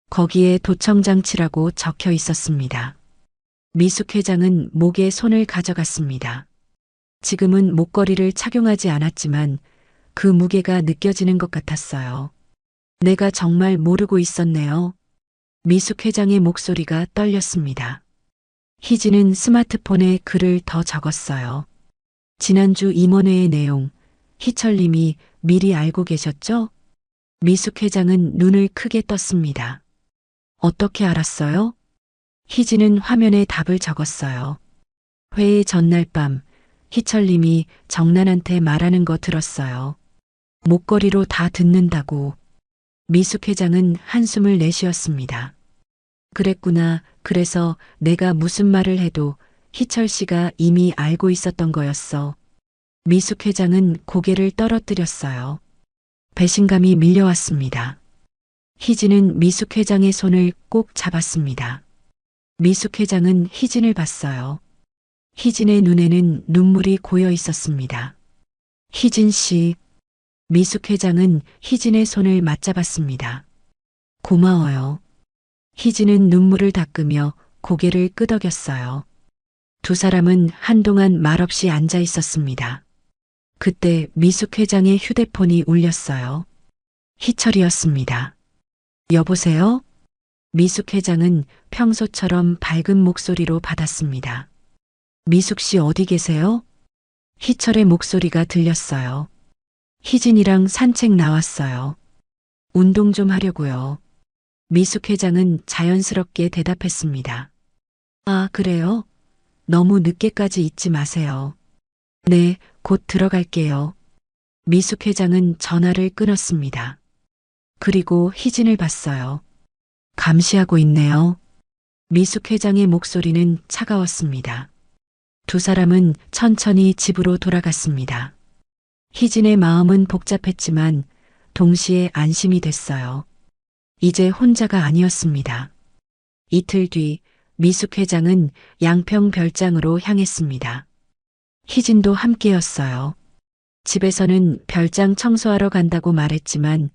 Speaker 1: 거기에 도청장치라고 적혀 있었습니다. 미숙 회장은 목에 손을 가져갔습니다. 지금은 목걸이를 착용하지 않았지만 그 무게가 느껴지는 것 같았어요. 내가 정말 모르고 있었네요. 미숙 회장의 목소리가 떨렸습니다. 희진은 스마트폰에 글을 더 적었어요. 지난주 임원회의 내용, 희철님이 미리 알고 계셨죠? 미숙 회장은 눈을 크게 떴습니다. 어떻게 알았어요? 희진은 화면에 답을 적었어요. 회의 전날 밤, 희철님이 정난한테 말하는 거 들었어요. 목걸이로 다 듣는다고. 미숙 회장은 한숨을 내쉬었습니다. 그랬구나. 그래서 내가 무슨 말을 해도 희철 씨가 이미 알고 있었던 거였어. 미숙 회장은 고개를 떨어뜨렸어요. 배신감이 밀려왔습니다. 희진은 미숙 회장의 손을 꼭 잡았습니다. 미숙 회장은 희진을 봤어요. 희진의 눈에는 눈물이 고여 있었습니다. 희진 씨. 미숙 회장은 희진의 손을 맞잡았습니다. 고마워요. 희진은 눈물을 닦으며 고개를 끄덕였어요. 두 사람은 한동안 말없이 앉아 있었습니다. 그때 미숙 회장의 휴대폰이 울렸어요. 희철이었습니다. 여보세요? 미숙 회장은 평소처럼 밝은 목소리로 받았습니다. 미숙 씨 어디 계세요? 희철의 목소리가 들렸어요. 희진이랑 산책 나왔어요. 운동 좀 하려고요. 미숙 회장은 자연스럽게 대답했습니다. 아, 그래요? 너무 늦게까지 있지 마세요. 네, 곧 들어갈게요. 미숙 회장은 전화를 끊었습니다. 그리고 희진을 봤어요. 감시하고 있네요. 미숙 회장의 목소리는 차가웠습니다. 두 사람은 천천히 집으로 돌아갔습니다. 희진의 마음은 복잡했지만 동시에 안심이 됐어요. 이제 혼자가 아니었습니다. 이틀 뒤 미숙 회장은 양평 별장으로 향했습니다. 희진도 함께였어요. 집에서는 별장 청소하러 간다고 말했지만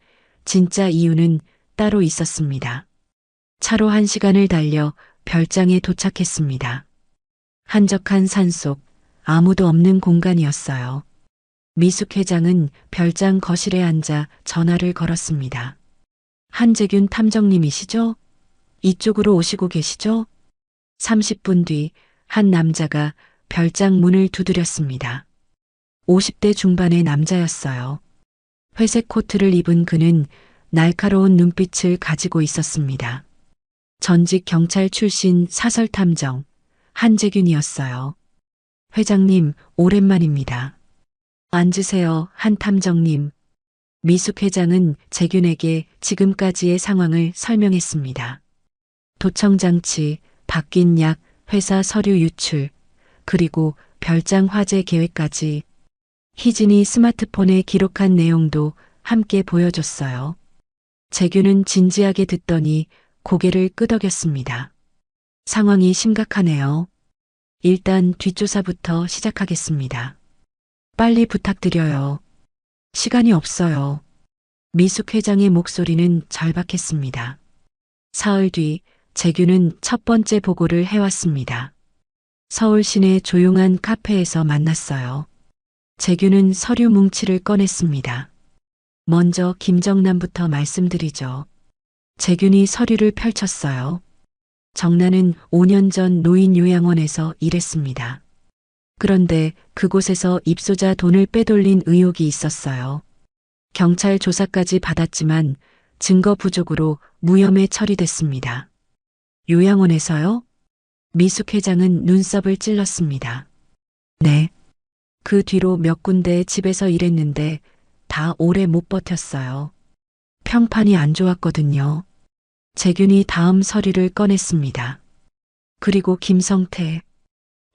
Speaker 1: 진짜 이유는 따로 있었습니다. 차로 1시간을 달려 별장에 도착했습니다. 한적한 산속, 아무도 없는 공간이었어요. 미숙 회장은 별장 거실에 앉아 전화를 걸었습니다. 한재균 탐정님이시죠? 이쪽으로 오시고 계시죠? 30분 뒤 한 남자가 별장 문을 두드렸습니다. 50대 중반의 남자였어요. 회색 코트를 입은 그는 날카로운 눈빛을 가지고 있었습니다. 전직 경찰 출신 사설탐정 한재균이었어요. 회장님, 오랜만입니다. 앉으세요, 한 탐정님. 미숙 회장은 재균에게 지금까지의 상황을 설명했습니다. 도청장치, 바뀐 약, 회사 서류 유출, 그리고 별장 화재 계획까지. 희진이 스마트폰에 기록한 내용도 함께 보여줬어요. 재균은 진지하게 듣더니 고개를 끄덕였습니다. 상황이 심각하네요. 일단 뒷조사부터 시작하겠습니다. 빨리 부탁드려요. 시간이 없어요. 미숙 회장의 목소리는 절박했습니다. 사흘 뒤 재균은 첫 번째 보고를 해왔습니다. 서울 시내 조용한 카페에서 만났어요. 재균은 서류 뭉치를 꺼냈습니다. 먼저 김정남부터 말씀드리죠. 재균이 서류를 펼쳤어요. 정난은 5년 전 노인요양원에서 일했습니다. 그런데 그곳에서 입소자 돈을 빼돌린 의혹이 있었어요. 경찰 조사까지 받았지만 증거 부족으로 무혐의 처리됐습니다. 요양원에서요? 미숙 회장은 눈썹을 찔렀습니다. 네. 그 뒤로 몇 군데 집에서 일했는데 다 오래 못 버텼어요. 평판이 안 좋았거든요. 재균이 다음 서류를 꺼냈습니다. 그리고 김성태.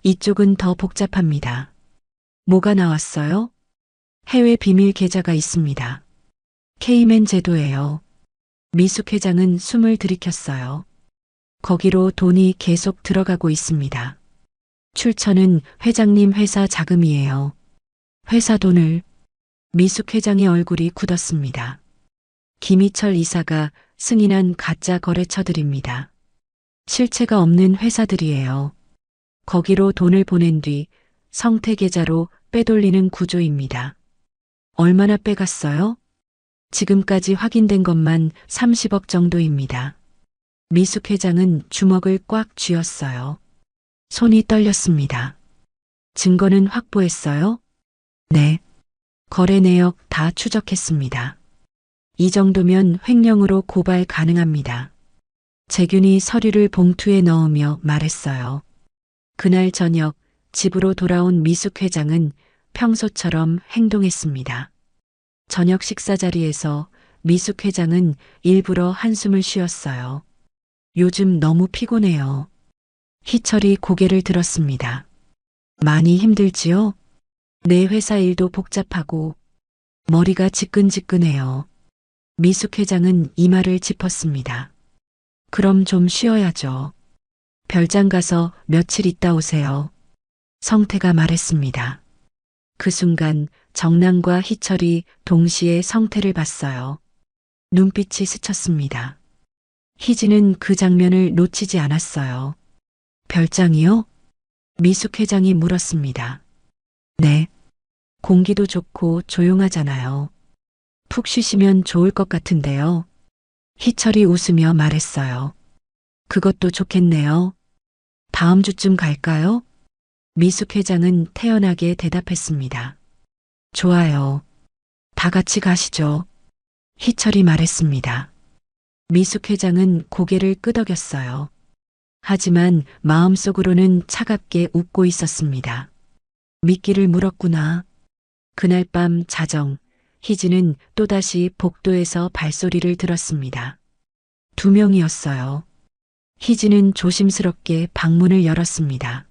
Speaker 1: 이쪽은 더 복잡합니다. 뭐가 나왔어요? 해외 비밀 계좌가 있습니다. 케이맨 제도예요. 미숙 회장은 숨을 들이켰어요. 거기로 돈이 계속 들어가고 있습니다. 출처는 회장님 회사 자금이에요. 회사 돈을. 미숙 회장의 얼굴이 굳었습니다. 김희철 이사가 승인한 가짜 거래처들입니다. 실체가 없는 회사들이에요. 거기로 돈을 보낸 뒤 성태 계좌로 빼돌리는 구조입니다. 얼마나 빼갔어요? 지금까지 확인된 것만 30억 정도입니다. 미숙 회장은 주먹을 꽉 쥐었어요. 손이 떨렸습니다. 증거는 확보했어요? 네. 거래 내역 다 추적했습니다. 이 정도면 횡령으로 고발 가능합니다. 재균이 서류를 봉투에 넣으며 말했어요. 그날 저녁 집으로 돌아온 미숙 회장은 평소처럼 행동했습니다. 저녁 식사 자리에서 미숙 회장은 일부러 한숨을 쉬었어요. 요즘 너무 피곤해요. 희철이 고개를 들었습니다. 많이 힘들지요? 내 회사 일도 복잡하고 머리가 지끈지끈해요. 미숙 회장은 이마를 짚었습니다. 그럼 좀 쉬어야죠. 별장 가서 며칠 있다 오세요. 성태가 말했습니다. 그 순간 정남과 희철이 동시에 성태를 봤어요. 눈빛이 스쳤습니다. 희진은 그 장면을 놓치지 않았어요. 별장이요? 미숙 회장이 물었습니다. 네. 공기도 좋고 조용하잖아요. 푹 쉬시면 좋을 것 같은데요. 희철이 웃으며 말했어요. 그것도 좋겠네요. 다음 주쯤 갈까요? 미숙 회장은 태연하게 대답했습니다. 좋아요. 다 같이 가시죠. 희철이 말했습니다. 미숙 회장은 고개를 끄덕였어요. 하지만 마음속으로는 차갑게 웃고 있었습니다. 미끼를 물었구나. 그날 밤 자정, 희진은 또다시 복도에서 발소리를 들었습니다. 2명이었어요. 희진은 조심스럽게 방문을 열었습니다.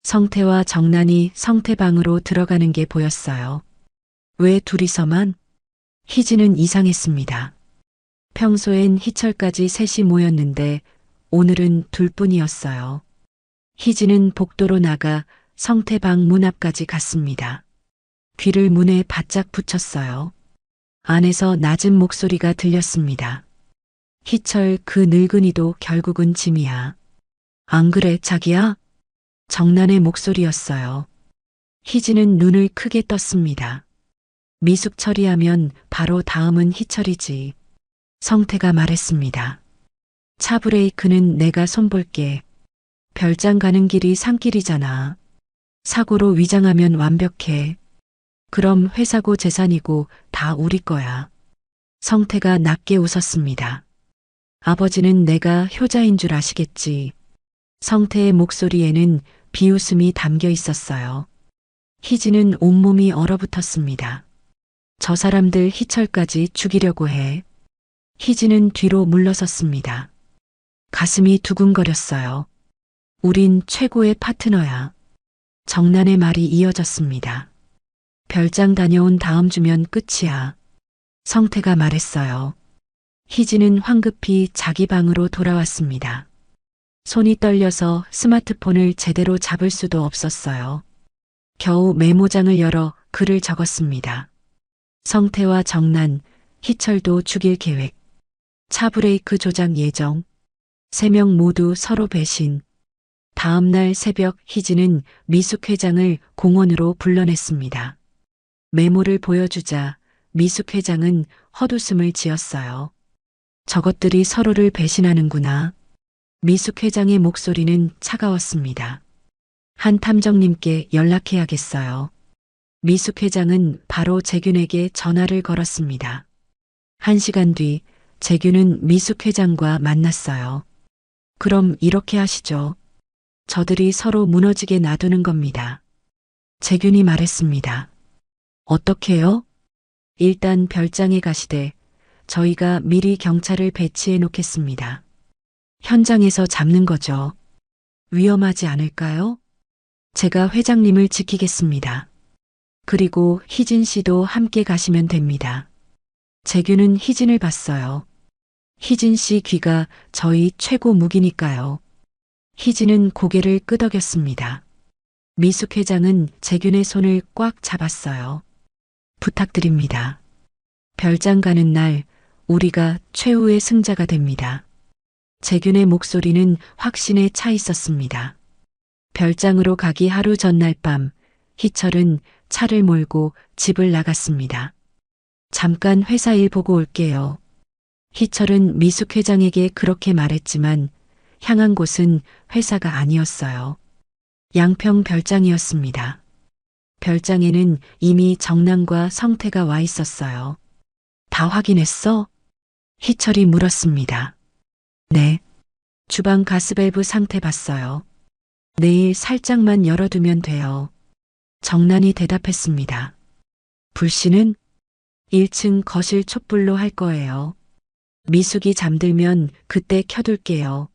Speaker 1: 성태와 정난이 성태방으로 들어가는 게 보였어요. 왜 둘이서만? 희진은 이상했습니다. 평소엔 희철까지 셋이 모였는데 오늘은 둘뿐이었어요. 희진은 복도로 나가 성태방 문 앞까지 갔습니다. 귀를 문에 바짝 붙였어요. 안에서 낮은 목소리가 들렸습니다. 희철 그 늙은이도 결국은 짐이야. 안 그래 자기야? 정난의 목소리였어요. 희진은 눈을 크게 떴습니다. 미숙 처리하면 바로 다음은 희철이지. 성태가 말했습니다. 차 브레이크는 내가 손볼게. 별장 가는 길이 산길이잖아. 사고로 위장하면 완벽해. 그럼 회사고 재산이고 다 우리 거야. 성태가 낮게 웃었습니다. 아버지는 내가 효자인 줄 아시겠지. 성태의 목소리에는 비웃음이 담겨 있었어요. 희진은 온몸이 얼어붙었습니다. 저 사람들 희철까지 죽이려고 해. 희진은 뒤로 물러섰습니다. 가슴이 두근거렸어요. 우린 최고의 파트너야. 정난의 말이 이어졌습니다. 별장 다녀온 다음 주면 끝이야. 성태가 말했어요. 희진은 황급히 자기 방으로 돌아왔습니다. 손이 떨려서 스마트폰을 제대로 잡을 수도 없었어요. 겨우 메모장을 열어 글을 적었습니다. 성태와 정난, 희철도 죽일 계획. 차 브레이크 조작 예정. 3명 모두 서로 배신. 다음 날 새벽 희진은 미숙 회장을 공원으로 불러냈습니다. 메모를 보여주자 미숙 회장은 헛웃음을 지었어요. 저것들이 서로를 배신하는구나. 미숙 회장의 목소리는 차가웠습니다. 한 탐정님께 연락해야겠어요. 미숙 회장은 바로 재균에게 전화를 걸었습니다. 1시간 뒤 재균은 미숙 회장과 만났어요. 그럼 이렇게 하시죠. 저들이 서로 무너지게 놔두는 겁니다. 재균이 말했습니다. 어떻게요? 일단 별장에 가시되 저희가 미리 경찰을 배치해 놓겠습니다. 현장에서 잡는 거죠. 위험하지 않을까요? 제가 회장님을 지키겠습니다. 그리고 희진 씨도 함께 가시면 됩니다. 재규는 희진을 봤어요. 희진 씨 귀가 저희 최고 무기니까요. 희진은 고개를 끄덕였습니다. 미숙 회장은 재균의 손을 꽉 잡았어요. 부탁드립니다. 별장 가는 날 우리가 최후의 승자가 됩니다. 재균의 목소리는 확신에 차 있었습니다. 별장으로 가기 하루 전날 밤 희철은 차를 몰고 집을 나갔습니다. 잠깐 회사 일 보고 올게요. 희철은 미숙 회장에게 그렇게 말했지만 향한 곳은 회사가 아니었어요. 양평 별장이었습니다. 별장에는 이미 정남과 성태가 와 있었어요. 다 확인했어? 희철이 물었습니다. 네. 주방 가스밸브 상태 봤어요. 내일 살짝만 열어두면 돼요. 정란이 대답했습니다. 불씨는 1층 거실 촛불로 할 거예요. 미숙이 잠들면 그때 켜둘게요.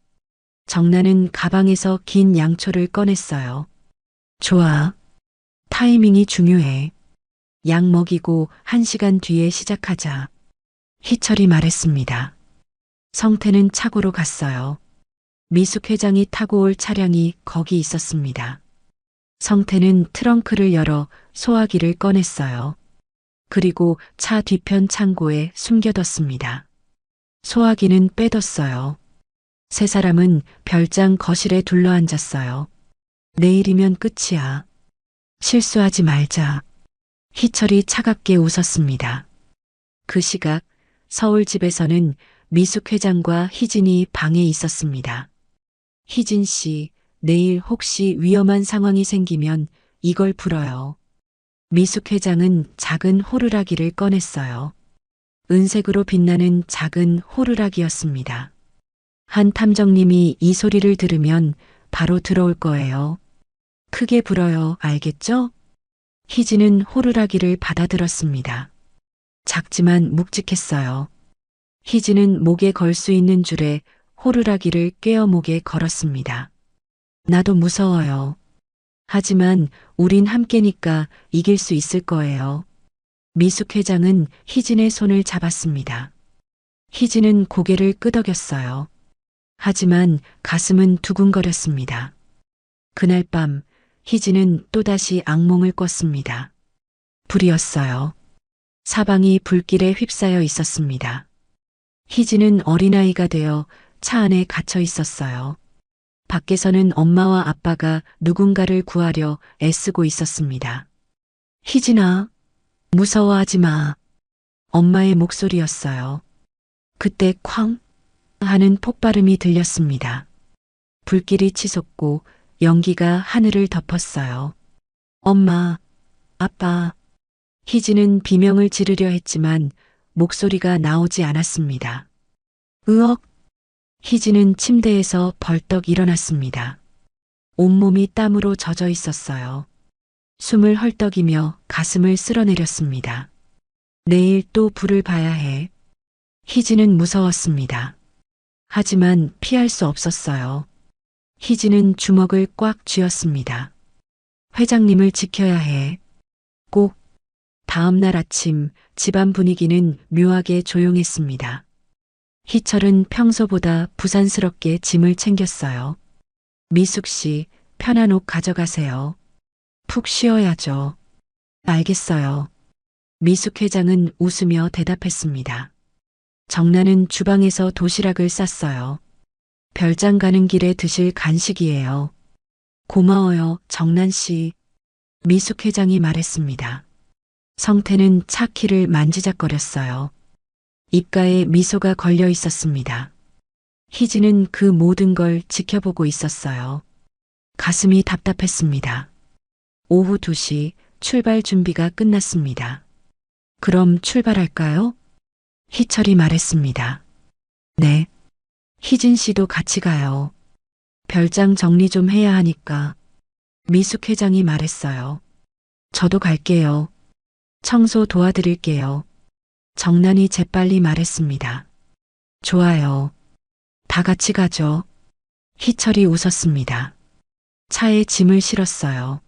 Speaker 1: 정란은 가방에서 긴 양초를 꺼냈어요. 좋아. 타이밍이 중요해. 약 먹이고 1시간 뒤에 시작하자. 희철이 말했습니다. 성태는 차고로 갔어요. 미숙 회장이 타고 올 차량이 거기 있었습니다. 성태는 트렁크를 열어 소화기를 꺼냈어요. 그리고 차 뒤편 창고에 숨겨뒀습니다. 소화기는 빼뒀어요. 세 사람은 별장 거실에 둘러앉았어요. 내일이면 끝이야. 실수하지 말자. 희철이 차갑게 웃었습니다. 그 시각 서울집에서는 미숙 회장과 희진이 방에 있었습니다. 희진 씨, 내일 혹시 위험한 상황이 생기면 이걸 불어요. 미숙 회장은 작은 호루라기를 꺼냈어요. 은색으로 빛나는 작은 호루라기였습니다. 한 탐정님이 이 소리를 들으면 바로 들어올 거예요. 크게 불어요, 알겠죠? 희진은 호루라기를 받아들었습니다. 작지만 묵직했어요. 희진은 목에 걸 수 있는 줄에 호루라기를 꿰어 목에 걸었습니다. 나도 무서워요. 하지만 우린 함께니까 이길 수 있을 거예요. 미숙 회장은 희진의 손을 잡았습니다. 희진은 고개를 끄덕였어요. 하지만 가슴은 두근거렸습니다. 그날 밤 희진은 또다시 악몽을 꿨습니다. 불이었어요. 사방이 불길에 휩싸여 있었습니다. 희진은 어린아이가 되어 차 안에 갇혀 있었어요. 밖에서는 엄마와 아빠가 누군가를 구하려 애쓰고 있었습니다. 희진아, 무서워하지 마. 엄마의 목소리였어요. 그때 쾅 하는 폭발음이 들렸습니다. 불길이 치솟고 연기가 하늘을 덮었어요. 엄마, 아빠. 희진은 비명을 지르려 했지만 목소리가 나오지 않았습니다. 으억. 희진은 침대에서 벌떡 일어났습니다. 온몸이 땀으로 젖어 있었어요. 숨을 헐떡이며 가슴을 쓸어내렸습니다. 내일 또 불을 봐야 해. 희진은 무서웠습니다. 하지만 피할 수 없었어요. 희진은 주먹을 꽉 쥐었습니다. 회장님을 지켜야 해. 꼭. 다음 날 아침 집안 분위기는 묘하게 조용했습니다. 희철은 평소보다 부산스럽게 짐을 챙겼어요. 미숙 씨, 편한 옷 가져가세요. 푹 쉬어야죠. 알겠어요. 미숙 회장은 웃으며 대답했습니다. 정란은 주방에서 도시락을 쌌어요. 별장 가는 길에 드실 간식이에요. 고마워요, 정란 씨. 미숙 회장이 말했습니다. 성태는 차 키를 만지작거렸어요. 입가에 미소가 걸려 있었습니다. 희진은 그 모든 걸 지켜보고 있었어요. 가슴이 답답했습니다. 오후 2시 출발 준비가 끝났습니다. 그럼 출발할까요? 희철이 말했습니다. 네. 희진 씨도 같이 가요. 별장 정리 좀 해야 하니까. 미숙 회장이 말했어요. 저도 갈게요. 청소 도와드릴게요. 정란이 재빨리 말했습니다. 좋아요. 다 같이 가죠. 희철이 웃었습니다. 차에 짐을 실었어요.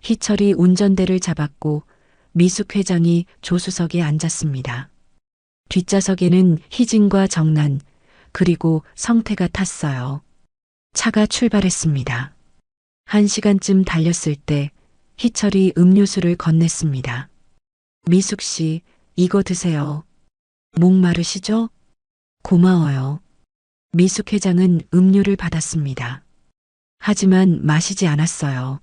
Speaker 1: 희철이 운전대를 잡았고 미숙 회장이 조수석에 앉았습니다. 뒷좌석에는 희진과 정난, 그리고 성태가 탔어요. 차가 출발했습니다. 1시간쯤 달렸을 때 희철이 음료수를 건넸습니다. 미숙 씨, 이거 드세요. 목 마르시죠? 고마워요. 미숙 회장은 음료를 받았습니다. 하지만 마시지 않았어요.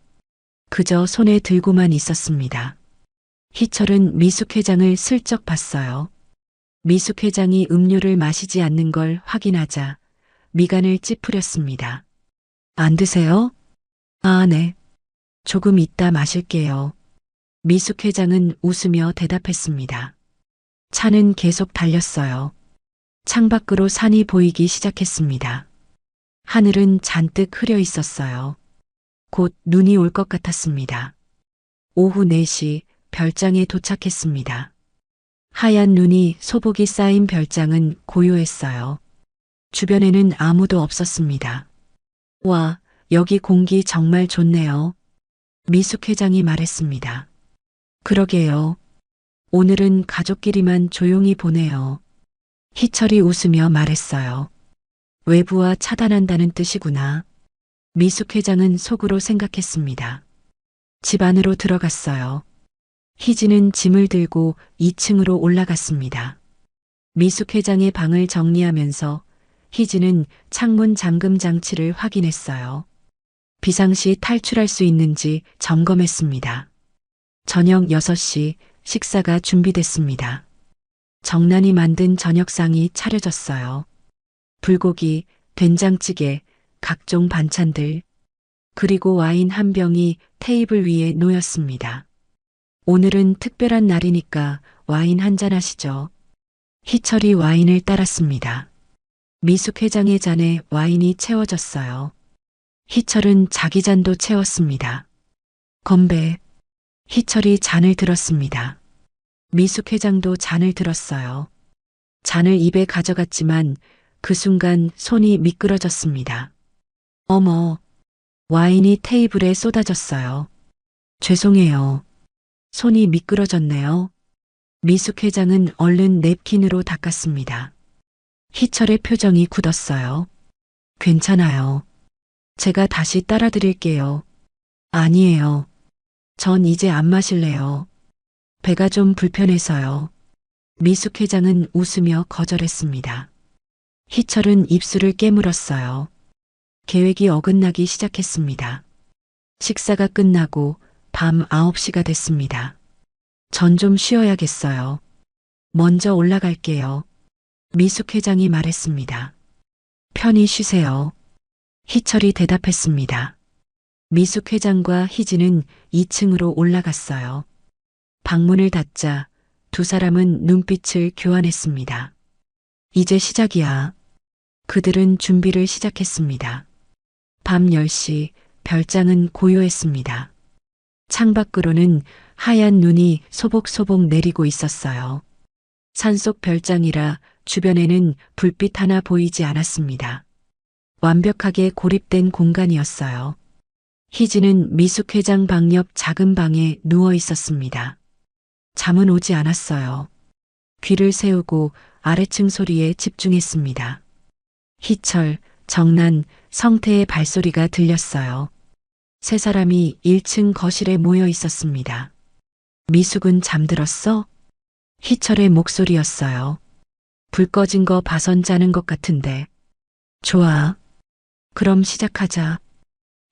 Speaker 1: 그저 손에 들고만 있었습니다. 희철은 미숙 회장을 슬쩍 봤어요. 미숙 회장이 음료를 마시지 않는 걸 확인하자 미간을 찌푸렸습니다. 안 드세요? 아, 네. 조금 이따 마실게요. 미숙 회장은 웃으며 대답했습니다. 차는 계속 달렸어요. 창밖으로 산이 보이기 시작했습니다. 하늘은 잔뜩 흐려 있었어요. 곧 눈이 올 것 같았습니다. 오후 4시 별장에 도착했습니다. 하얀 눈이 소복이 쌓인 별장은 고요했어요. 주변에는 아무도 없었습니다. 와, 여기 공기 정말 좋네요. 미숙 회장이 말했습니다. 그러게요. 오늘은 가족끼리만 조용히 보내요. 희철이 웃으며 말했어요. 외부와 차단한다는 뜻이구나. 미숙 회장은 속으로 생각했습니다. 집 안으로 들어갔어요. 희진은 짐을 들고 2층으로 올라갔습니다. 미숙 회장의 방을 정리하면서 희진은 창문 잠금 장치를 확인했어요. 비상시 탈출할 수 있는지 점검했습니다. 저녁 6시 식사가 준비됐습니다. 정난이 만든 저녁상이 차려졌어요. 불고기, 된장찌개, 각종 반찬들, 그리고 와인 한 병이 테이블 위에 놓였습니다. 오늘은 특별한 날이니까 와인 한잔 하시죠. 희철이 와인을 따랐습니다. 미숙 회장의 잔에 와인이 채워졌어요. 희철은 자기 잔도 채웠습니다. 건배. 희철이 잔을 들었습니다. 미숙 회장도 잔을 들었어요. 잔을 입에 가져갔지만 그 순간 손이 미끄러졌습니다. 어머, 와인이 테이블에 쏟아졌어요. 죄송해요. 손이 미끄러졌네요. 미숙 회장은 얼른 냅킨으로 닦았습니다. 희철의 표정이 굳었어요. 괜찮아요. 제가 다시 따라드릴게요. 아니에요. 전 이제 안 마실래요. 배가 좀 불편해서요. 미숙 회장은 웃으며 거절했습니다. 희철은 입술을 깨물었어요. 계획이 어긋나기 시작했습니다. 식사가 끝나고 밤 9시가 됐습니다. 전 좀 쉬어야겠어요. 먼저 올라갈게요. 미숙 회장이 말했습니다. 편히 쉬세요. 희철이 대답했습니다. 미숙 회장과 희진은 2층으로 올라갔어요. 방문을 닫자 두 사람은 눈빛을 교환했습니다. 이제 시작이야. 그들은 준비를 시작했습니다. 밤 10시 별장은 고요했습니다. 창밖으로는 하얀 눈이 소복소복 내리고 있었어요. 산속 별장이라 주변에는 불빛 하나 보이지 않았습니다. 완벽하게 고립된 공간이었어요. 희진은 미숙 회장 방 옆 작은 방에 누워 있었습니다. 잠은 오지 않았어요. 귀를 세우고 아래층 소리에 집중했습니다. 희철, 정난, 성태의 발소리가 들렸어요. 세 사람이 1층 거실에 모여 있었습니다. 미숙은 잠들었어? 희철의 목소리였어요. 불 꺼진 거 봐선 자는 것 같은데. 좋아. 그럼 시작하자.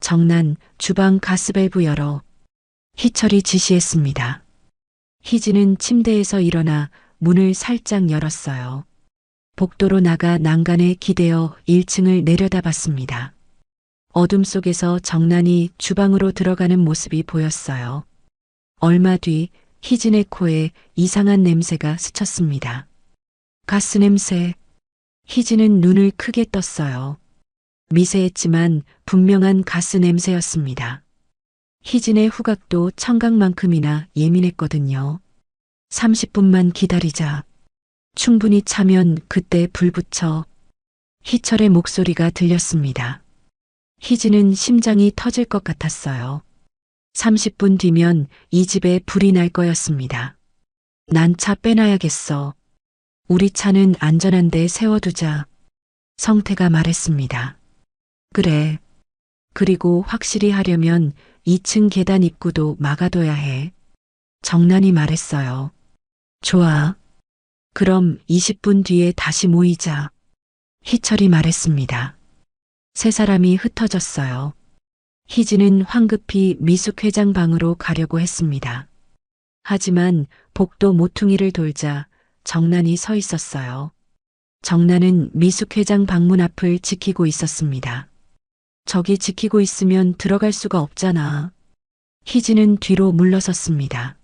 Speaker 1: 정난, 주방 가스밸브 열어. 희철이 지시했습니다. 희진은 침대에서 일어나 문을 살짝 열었어요. 복도로 나가 난간에 기대어 1층을 내려다봤습니다. 어둠 속에서 정난이 주방으로 들어가는 모습이 보였어요. 얼마 뒤 희진의 코에 이상한 냄새가 스쳤습니다. 가스 냄새. 희진은 눈을 크게 떴어요. 미세했지만 분명한 가스 냄새였습니다. 희진의 후각도 청각만큼이나 예민했거든요. 30분만 기다리자. 충분히 차면 그때 불 붙여. 희철의 목소리가 들렸습니다. 희진은 심장이 터질 것 같았어요. 30분 뒤면 이 집에 불이 날 거였습니다. 난 차 빼놔야겠어. 우리 차는 안전한 데 세워두자. 성태가 말했습니다. 그래. 그리고 확실히 하려면 2층 계단 입구도 막아둬야 해. 정난이 말했어요. 좋아. 그럼 20분 뒤에 다시 모이자. 희철이 말했습니다. 세 사람이 흩어졌어요. 희진은 황급히 미숙 회장 방으로 가려고 했습니다. 하지만 복도 모퉁이를 돌자 정난이 서 있었어요. 정난은 미숙 회장 방문 앞을 지키고 있었습니다. 저기 지키고 있으면 들어갈 수가 없잖아. 희진은 뒤로 물러섰습니다.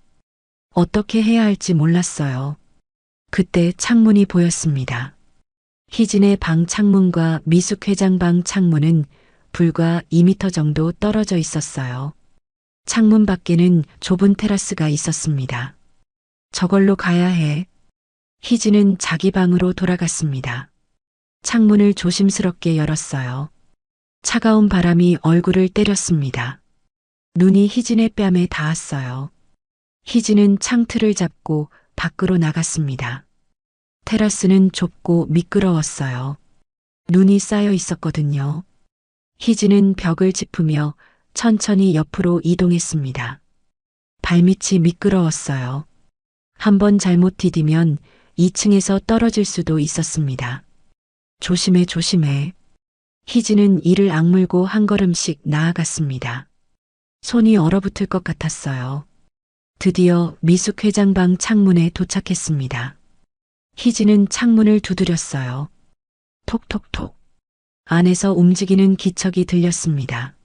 Speaker 1: 어떻게 해야 할지 몰랐어요. 그때 창문이 보였습니다. 희진의 방 창문과 미숙 회장 방 창문은 불과 2m 정도 떨어져 있었어요. 창문 밖에는 좁은 테라스가 있었습니다. 저걸로 가야 해. 희진은 자기 방으로 돌아갔습니다. 창문을 조심스럽게 열었어요. 차가운 바람이 얼굴을 때렸습니다. 눈이 희진의 뺨에 닿았어요. 희진은 창틀을 잡고 밖으로 나갔습니다. 테라스는 좁고 미끄러웠어요. 눈이 쌓여 있었거든요. 희진은 벽을 짚으며 천천히 옆으로 이동했습니다. 발밑이 미끄러웠어요. 한번 잘못 디디면 2층에서 떨어질 수도 있었습니다. 조심해, 조심해. 희진은 이를 악물고 한 걸음씩 나아갔습니다. 손이 얼어붙을 것 같았어요. 드디어 미숙 회장방 창문에 도착했습니다. 희진은 창문을 두드렸어요. 톡톡톡. 안에서 움직이는 기척이 들렸습니다.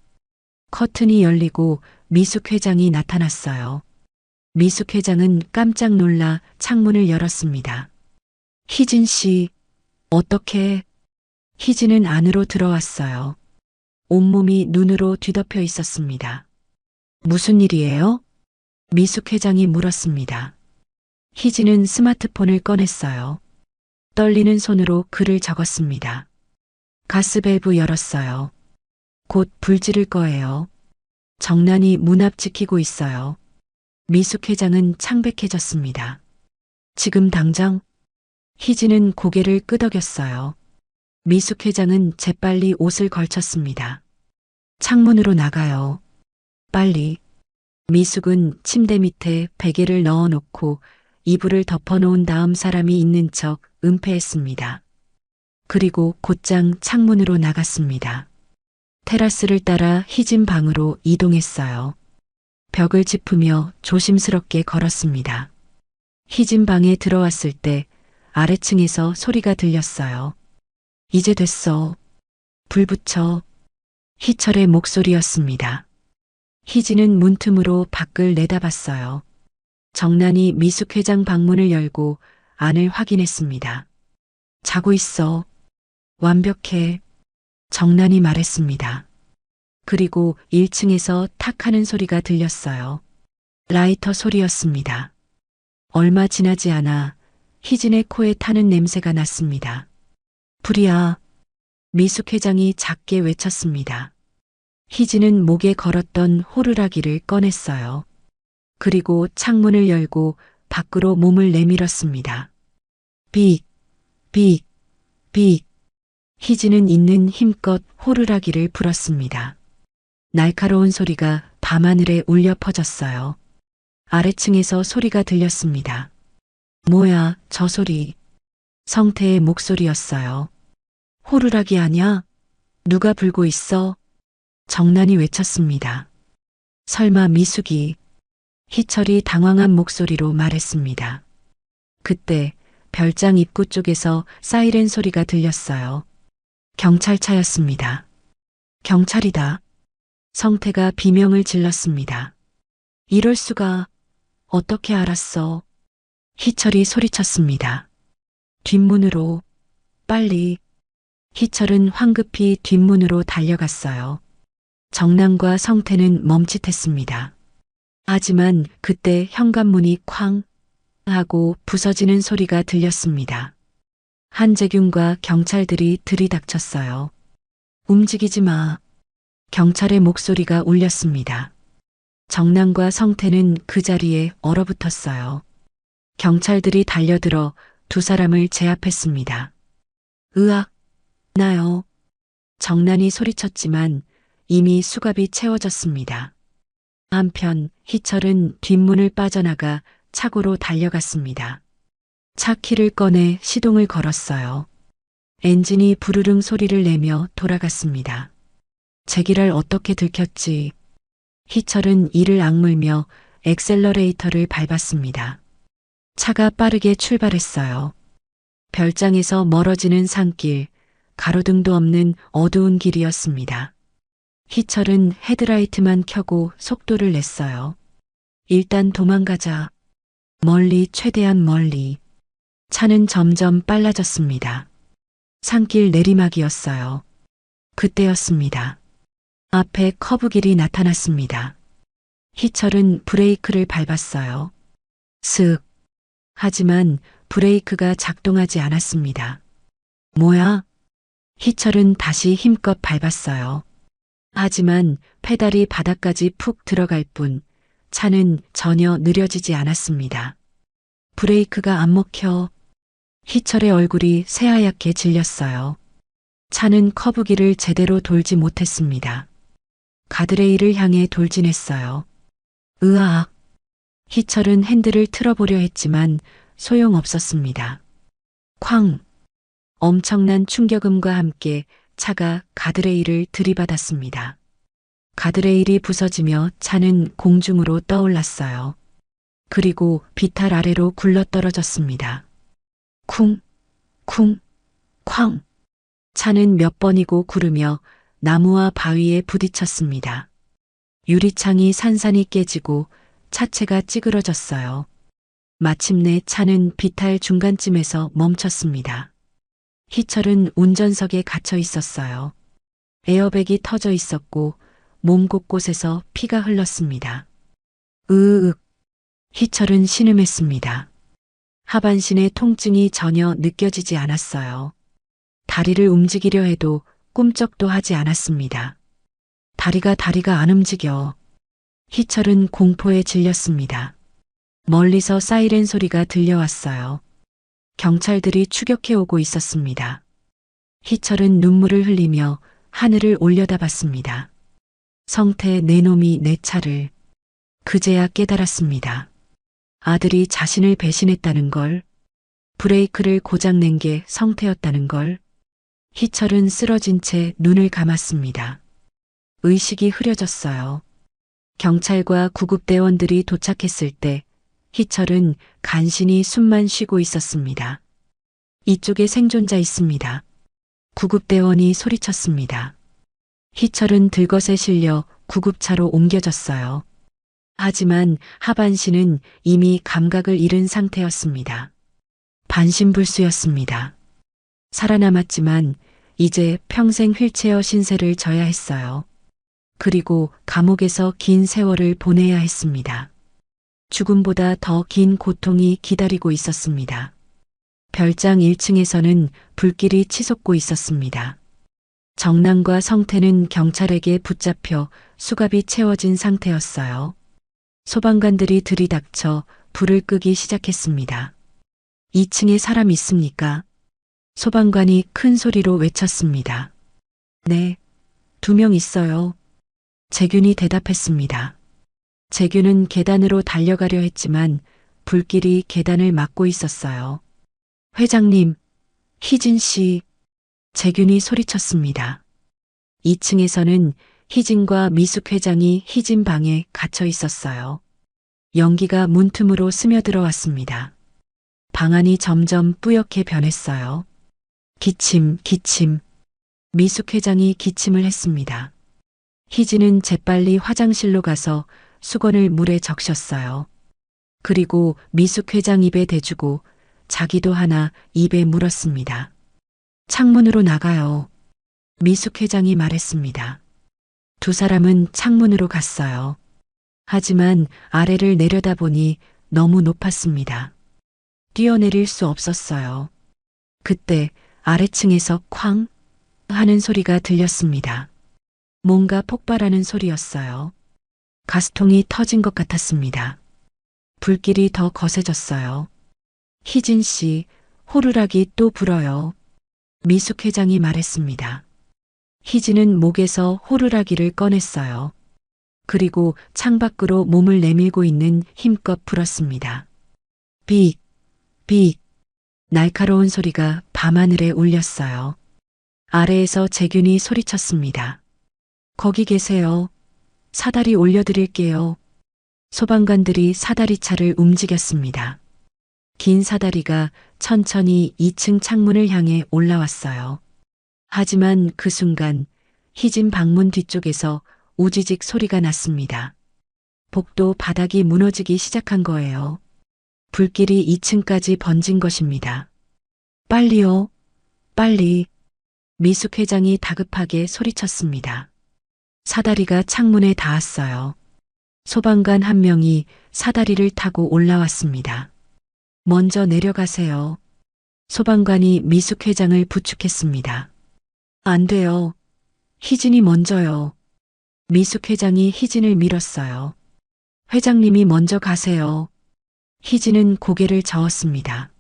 Speaker 1: 커튼이 열리고 미숙 회장이 나타났어요. 미숙 회장은 깜짝 놀라 창문을 열었습니다. 희진 씨, 어떻게? 희진은 안으로 들어왔어요. 온몸이 눈으로 뒤덮여 있었습니다. 무슨 일이에요? 미숙 회장이 물었습니다. 희진은 스마트폰을 꺼냈어요. 떨리는 손으로 글을 적었습니다. 가스밸브 열었어요. 곧 불 지를 거예요. 정난이 문 앞 지키고 있어요. 미숙 회장은 창백해졌습니다. 지금 당장? 희진은 고개를 끄덕였어요. 미숙 회장은 재빨리 옷을 걸쳤습니다. 창문으로 나가요. 빨리. 미숙은 침대 밑에 베개를 넣어놓고 이불을 덮어놓은 다음 사람이 있는 척 은폐했습니다. 그리고 곧장 창문으로 나갔습니다. 테라스를 따라 희진 방으로 이동했어요. 벽을 짚으며 조심스럽게 걸었습니다. 희진 방에 들어왔을 때 아래층에서 소리가 들렸어요. 이제 됐어. 불 붙여. 희철의 목소리였습니다. 희진은 문틈으로 밖을 내다봤어요. 정난이 미숙 회장 방문을 열고 안을 확인했습니다. 자고 있어. 완벽해. 정난이 말했습니다. 그리고 1층에서 탁 하는 소리가 들렸어요. 라이터 소리였습니다. 얼마 지나지 않아 희진의 코에 타는 냄새가 났습니다. 불이야. 미숙 회장이 작게 외쳤습니다. 희진은 목에 걸었던 호루라기를 꺼냈어요. 그리고 창문을 열고 밖으로 몸을 내밀었습니다. 빅, 빅, 빅. 희진은 있는 힘껏 호루라기를 불었습니다. 날카로운 소리가 밤하늘에 울려 퍼졌어요. 아래층에서 소리가 들렸습니다. 뭐야, 저 소리. 성태의 목소리였어요. 호루라기 아냐? 누가 불고 있어? 정난이 외쳤습니다. 설마 미숙이. 희철이 당황한 목소리로 말했습니다. 그때 별장 입구 쪽에서 사이렌 소리가 들렸어요. 경찰차였습니다. 경찰이다. 성태가 비명을 질렀습니다. 이럴 수가. 어떻게 알았어? 희철이 소리쳤습니다. 뒷문으로. 빨리. 희철은 황급히 뒷문으로 달려갔어요. 정남과 성태는 멈칫했습니다. 하지만 그때 현관문이 쾅 하고 부서지는 소리가 들렸습니다. 한재균과 경찰들이 들이닥쳤어요. 움직이지 마. 경찰의 목소리가 울렸습니다. 정남과 성태는 그 자리에 얼어붙었어요. 경찰들이 달려들어 두 사람을 제압했습니다. 으악, 나요. 정난이 소리쳤지만 이미 수갑이 채워졌습니다. 한편 희철은 뒷문을 빠져나가 차고로 달려갔습니다. 차 키를 꺼내 시동을 걸었어요. 엔진이 부르릉 소리를 내며 돌아갔습니다. 제기를 어떻게 들켰지. 희철은 이를 악물며 엑셀러레이터를 밟았습니다. 차가 빠르게 출발했어요. 별장에서 멀어지는 산길, 가로등도 없는 어두운 길이었습니다. 희철은 헤드라이트만 켜고 속도를 냈어요. 일단 도망가자. 멀리, 최대한 멀리. 차는 점점 빨라졌습니다. 산길 내리막이었어요. 그때였습니다. 앞에 커브길이 나타났습니다. 희철은 브레이크를 밟았어요. 슥. 하지만 브레이크가 작동하지 않았습니다. 뭐야? 희철은 다시 힘껏 밟았어요. 하지만 페달이 바닥까지 푹 들어갈 뿐 차는 전혀 느려지지 않았습니다. 브레이크가 안 먹혀. 희철의 얼굴이 새하얗게 질렸어요. 차는 커브길을 제대로 돌지 못했습니다. 가드레일을 향해 돌진했어요. 으악. 희철은 핸들을 틀어보려 했지만 소용없었습니다. 쾅. 엄청난 충격음과 함께 차가 가드레일을 들이받았습니다. 가드레일이 부서지며 차는 공중으로 떠올랐어요. 그리고 비탈 아래로 굴러떨어졌습니다. 쿵, 쿵, 쾅. 차는 몇 번이고 구르며 나무와 바위에 부딪혔습니다. 유리창이 산산이 깨지고 차체가 찌그러졌어요. 마침내 차는 비탈 중간쯤에서 멈췄습니다. 희철은 운전석에 갇혀 있었어요. 에어백이 터져 있었고 몸 곳곳에서 피가 흘렀습니다. 으윽. 희철은 신음했습니다. 하반신의 통증이 전혀 느껴지지 않았어요. 다리를 움직이려 해도 꿈쩍도 하지 않았습니다. 다리가 안 움직여. 희철은 공포에 질렸습니다. 멀리서 사이렌 소리가 들려왔어요. 경찰들이 추격해 오고 있었습니다. 희철은 눈물을 흘리며 하늘을 올려다봤습니다. 성태 내 놈이 내 차를. 그제야 깨달았습니다. 아들이 자신을 배신했다는 걸, 브레이크를 고장낸 게 성태였다는 걸. 희철은 쓰러진 채 눈을 감았습니다. 의식이 흐려졌어요. 경찰과 구급대원들이 도착했을 때 희철은 간신히 숨만 쉬고 있었습니다. 이쪽에 생존자 있습니다. 구급대원이 소리쳤습니다. 희철은 들것에 실려 구급차로 옮겨졌어요. 하지만 하반신은 이미 감각을 잃은 상태였습니다. 반신불수였습니다. 살아남았지만 이제 평생 휠체어 신세를 져야 했어요. 그리고 감옥에서 긴 세월을 보내야 했습니다. 죽음보다 더 긴 고통이 기다리고 있었습니다. 별장 1층에서는 불길이 치솟고 있었습니다. 정남과 성태는 경찰에게 붙잡혀 수갑이 채워진 상태였어요. 소방관들이 들이닥쳐 불을 끄기 시작했습니다. 2층에 사람 있습니까? 소방관이 큰 소리로 외쳤습니다. 네, 2명 있어요. 재균이 대답했습니다. 재균은 계단으로 달려가려 했지만 불길이 계단을 막고 있었어요. 회장님, 희진 씨. 재균이 소리쳤습니다. 2층에서는 희진과 미숙 회장이 희진 방에 갇혀 있었어요. 연기가 문틈으로 스며들어 왔습니다. 방 안이 점점 뿌옇게 변했어요. 기침, 기침. 미숙 회장이 기침을 했습니다. 희진은 재빨리 화장실로 가서 수건을 물에 적셨어요. 그리고 미숙 회장 입에 대주고 자기도 하나 입에 물었습니다. 창문으로 나가요. 미숙 회장이 말했습니다. 두 사람은 창문으로 갔어요. 하지만 아래를 내려다보니 너무 높았습니다. 뛰어내릴 수 없었어요. 그때 아래층에서 쾅 하는 소리가 들렸습니다. 뭔가 폭발하는 소리였어요. 가스통이 터진 것 같았습니다. 불길이 더 거세졌어요. 희진 씨, 호루라기 또 불어요. 미숙 회장이 말했습니다. 희진은 목에서 호루라기를 꺼냈어요. 그리고 창밖으로 몸을 내밀고 있는 힘껏 불었습니다. 빅, 빅. 날카로운 소리가 밤하늘에 울렸어요. 아래에서 재균이 소리쳤습니다. 거기 계세요. 사다리 올려드릴게요. 소방관들이 사다리차를 움직였습니다. 긴 사다리가 천천히 2층 창문을 향해 올라왔어요. 하지만 그 순간 희진 방문 뒤쪽에서 우지직 소리가 났습니다. 복도 바닥이 무너지기 시작한 거예요. 불길이 2층까지 번진 것입니다. 빨리요, 빨리. 미숙 회장이 다급하게 소리쳤습니다. 사다리가 창문에 닿았어요. 소방관 한 명이 사다리를 타고 올라왔습니다. 먼저 내려가세요. 소방관이 미숙 회장을 부축했습니다. 안 돼요. 희진이 먼저요. 미숙 회장이 희진을 밀었어요. 회장님이 먼저 가세요. 희진은 고개를 저었습니다.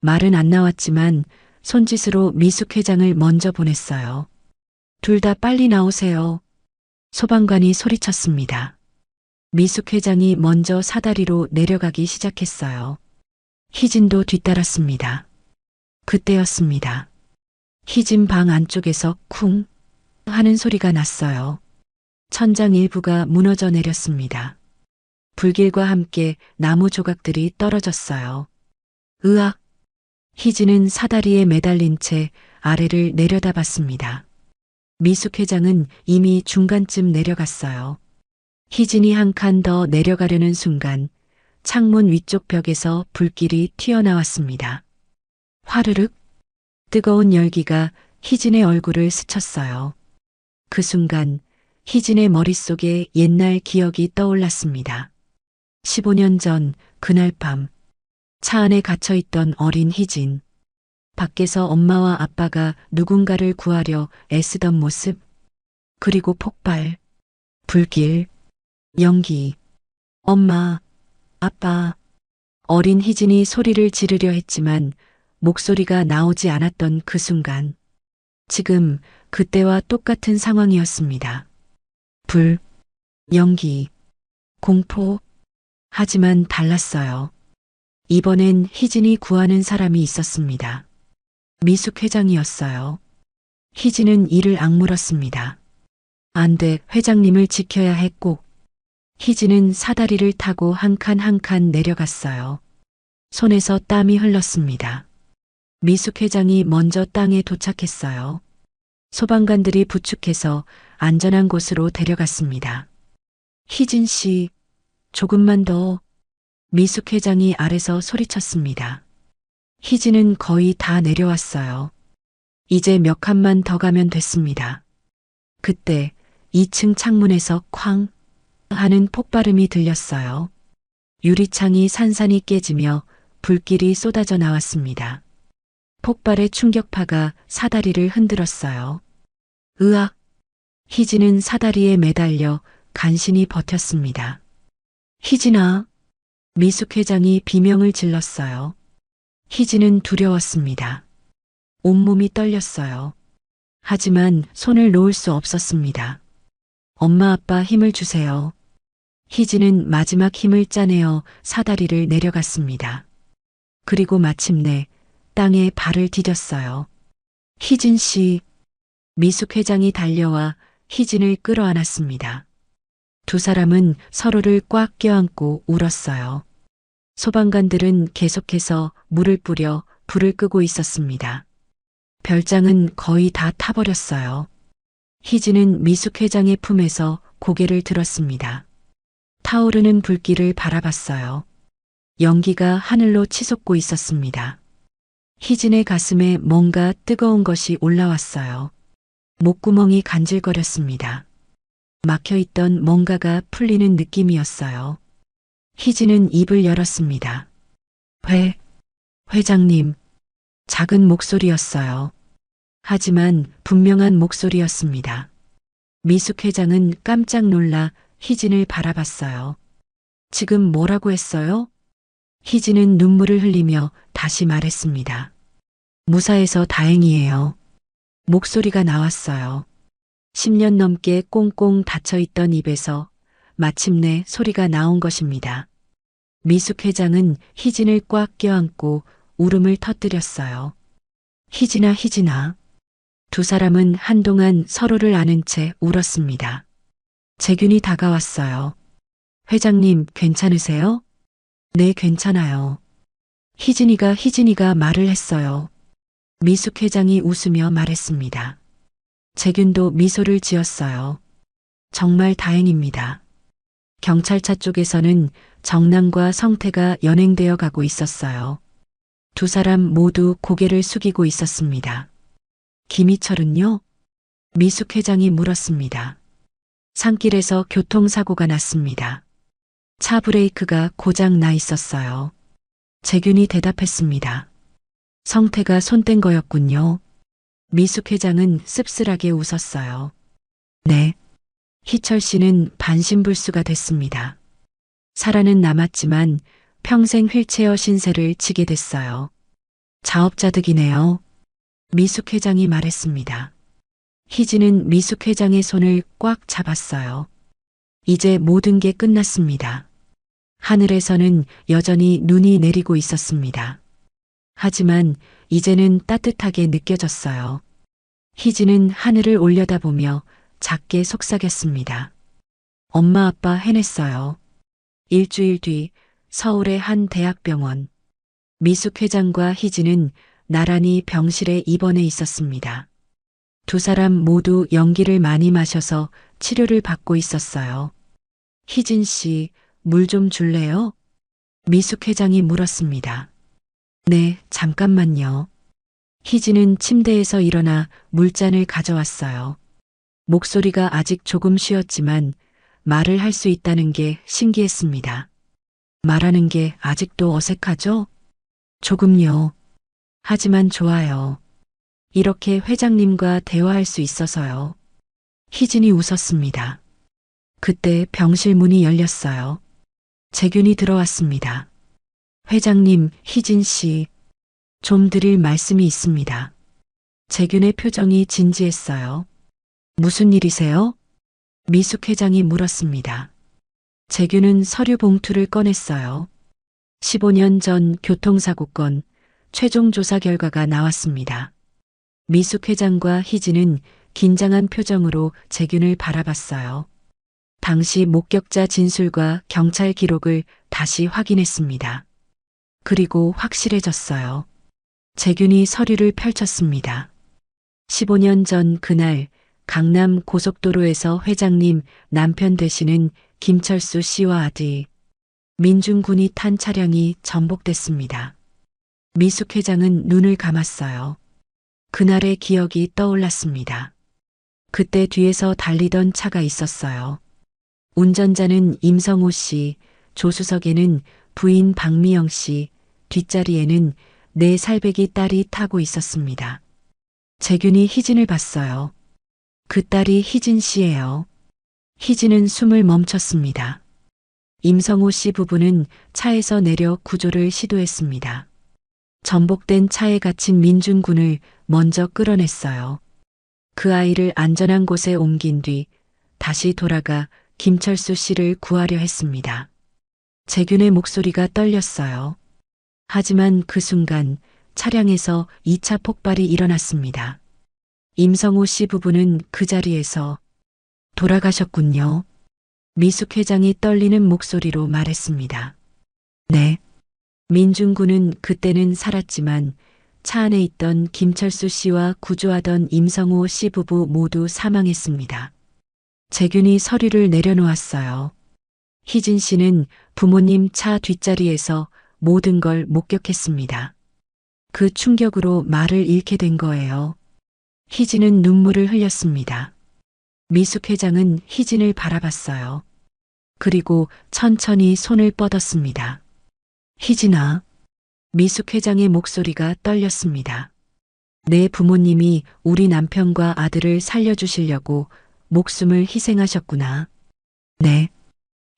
Speaker 1: 말은 안 나왔지만 손짓으로 미숙 회장을 먼저 보냈어요. 둘 다 빨리 나오세요. 소방관이 소리쳤습니다. 미숙 회장이 먼저 사다리로 내려가기 시작했어요. 희진도 뒤따랐습니다. 그때였습니다. 희진 방 안쪽에서 쿵 하는 소리가 났어요. 천장 일부가 무너져 내렸습니다. 불길과 함께 나무 조각들이 떨어졌어요. 으악! 희진은 사다리에 매달린 채 아래를 내려다봤습니다. 미숙 회장은 이미 중간쯤 내려갔어요. 희진이 한 칸 더 내려가려는 순간 창문 위쪽 벽에서 불길이 튀어나왔습니다. 화르륵! 뜨거운 열기가 희진의 얼굴을 스쳤어요. 그 순간 희진의 머릿속에 옛날 기억이 떠올랐습니다. 15년 전 그날 밤 차 안에 갇혀있던 어린 희진. 밖에서 엄마와 아빠가 누군가를 구하려 애쓰던 모습. 그리고 폭발, 불길, 연기. 엄마, 아빠. 어린 희진이 소리를 지르려 했지만 목소리가 나오지 않았던 그 순간. 지금 그때와 똑같은 상황이었습니다. 불, 연기, 공포. 하지만 달랐어요. 이번엔 희진이 구하는 사람이 있었습니다. 미숙 회장이었어요. 희진은 이를 악물었습니다. 안 돼, 회장님을 지켜야 해 꼭. 희진은 사다리를 타고 한 칸 한 칸 내려갔어요. 손에서 땀이 흘렀습니다. 미숙 회장이 먼저 땅에 도착했어요. 소방관들이 부축해서 안전한 곳으로 데려갔습니다. 희진 씨, 조금만 더. 미숙 회장이 아래서 소리쳤습니다. 희진은 거의 다 내려왔어요. 이제 몇 칸만 더 가면 됐습니다. 그때 2층 창문에서 쾅 하는 폭발음이 들렸어요. 유리창이 산산이 깨지며 불길이 쏟아져 나왔습니다. 폭발의 충격파가 사다리를 흔들었어요. 으악! 희진은 사다리에 매달려 간신히 버텼습니다. 희진아! 미숙 회장이 비명을 질렀어요. 희진은 두려웠습니다. 온몸이 떨렸어요. 하지만 손을 놓을 수 없었습니다. 엄마 아빠 힘을 주세요. 희진은 마지막 힘을 짜내어 사다리를 내려갔습니다. 그리고 마침내 땅에 발을 디뎠어요. 희진 씨. 미숙 회장이 달려와 희진을 끌어안았습니다. 두 사람은 서로를 꽉 껴안고 울었어요. 소방관들은 계속해서 물을 뿌려 불을 끄고 있었습니다. 별장은 거의 다 타버렸어요. 희진은 미숙 회장의 품에서 고개를 들었습니다. 타오르는 불길을 바라봤어요. 연기가 하늘로 치솟고 있었습니다. 희진의 가슴에 뭔가 뜨거운 것이 올라왔어요. 목구멍이 간질거렸습니다. 막혀있던 뭔가가 풀리는 느낌이었어요. 희진은 입을 열었습니다. 회장님. 작은 목소리였어요. 하지만 분명한 목소리였습니다. 미숙 회장은 깜짝 놀라 희진을 바라봤어요. 지금 뭐라고 했어요? 희진은 눈물을 흘리며 다시 말했습니다. 무사해서 다행이에요. 목소리가 나왔어요. 10년 넘게 꽁꽁 닫혀있던 입에서 마침내 소리가 나온 것입니다. 미숙 회장은 희진을 꽉 껴안고 울음을 터뜨렸어요. 희진아, 희진아. 두 사람은 한동안 서로를 아는 채 울었습니다. 재균이 다가왔어요. 회장님, 괜찮으세요? 네, 괜찮아요. 희진이가 말을 했어요. 미숙 회장이 웃으며 말했습니다. 재균도 미소를 지었어요. 정말 다행입니다. 경찰차 쪽에서는 정남과 성태가 연행되어 가고 있었어요. 두 사람 모두 고개를 숙이고 있었습니다. 김희철은요? 미숙 회장이 물었습니다. 산길에서 교통사고가 났습니다. 차 브레이크가 고장 나 있었어요. 재균이 대답했습니다. 성태가 손 뗀 거였군요. 미숙 회장은 씁쓸하게 웃었어요. 네. 희철 씨는 반신불수가 됐습니다. 살아는 남았지만 평생 휠체어 신세를 지게 됐어요. 자업자득이네요. 미숙 회장이 말했습니다. 희진은 미숙 회장의 손을 꽉 잡았어요. 이제 모든 게 끝났습니다. 하늘에서는 여전히 눈이 내리고 있었습니다. 하지만 이제는 따뜻하게 느껴졌어요. 희진은 하늘을 올려다보며 작게 속삭였습니다. 엄마 아빠 해냈어요. 일주일 뒤 서울의 한 대학병원. 미숙 회장과 희진은 나란히 병실에 입원해 있었습니다. 두 사람 모두 연기를 많이 마셔서 치료를 받고 있었어요. 희진 씨, 물 좀 줄래요? 미숙 회장이 물었습니다. 네, 잠깐만요. 희진은 침대에서 일어나 물잔을 가져왔어요. 목소리가 아직 조금 쉬었지만 말을 할 수 있다는 게 신기했습니다. 말하는 게 아직도 어색하죠? 조금요. 하지만 좋아요. 이렇게 회장님과 대화할 수 있어서요. 희진이 웃었습니다. 그때 병실 문이 열렸어요. 재균이 들어왔습니다. 회장님, 희진 씨, 좀 드릴 말씀이 있습니다. 재균의 표정이 진지했어요. 무슨 일이세요? 미숙 회장이 물었습니다. 재균은 서류 봉투를 꺼냈어요. 15년 전 교통사고 건 최종 조사 결과가 나왔습니다. 미숙 회장과 희진은 긴장한 표정으로 재균을 바라봤어요. 당시 목격자 진술과 경찰 기록을 다시 확인했습니다. 그리고 확실해졌어요. 재균이 서류를 펼쳤습니다. 15년 전 그날 강남 고속도로에서 회장님 남편 되시는 김철수 씨와 아들 민중 군이 탄 차량이 전복됐습니다. 미숙 회장은 눈을 감았어요. 그날의 기억이 떠올랐습니다. 그때 뒤에서 달리던 차가 있었어요. 운전자는 임성호 씨, 조수석에는 부인 박미영 씨, 뒷자리에는 네 살배기 딸이 타고 있었습니다. 재균이 희진을 봤어요. 그 딸이 희진 씨예요. 희진은 숨을 멈췄습니다. 임성호 씨 부부는 차에서 내려 구조를 시도했습니다. 전복된 차에 갇힌 민준군을 먼저 끌어냈어요. 그 아이를 안전한 곳에 옮긴 뒤 다시 돌아가 김철수 씨를 구하려 했습니다. 재균의 목소리가 떨렸어요. 하지만 그 순간 차량에서 2차 폭발이 일어났습니다. 임성호 씨 부부는 그 자리에서 돌아가셨군요. 미숙 회장이 떨리는 목소리로 말했습니다. 네. 민중군은 그때는 살았지만 차 안에 있던 김철수 씨와 구조하던 임성호 씨 부부 모두 사망했습니다. 재균이 서류를 내려놓았어요. 희진 씨는 부모님 차 뒷자리에서 모든 걸 목격했습니다. 그 충격으로 말을 잃게 된 거예요. 희진은 눈물을 흘렸습니다. 미숙 회장은 희진을 바라봤어요. 그리고 천천히 손을 뻗었습니다. 희진아. 미숙 회장의 목소리가 떨렸습니다. 내 부모님이 우리 남편과 아들을 살려주시려고 목숨을 희생하셨구나. 네.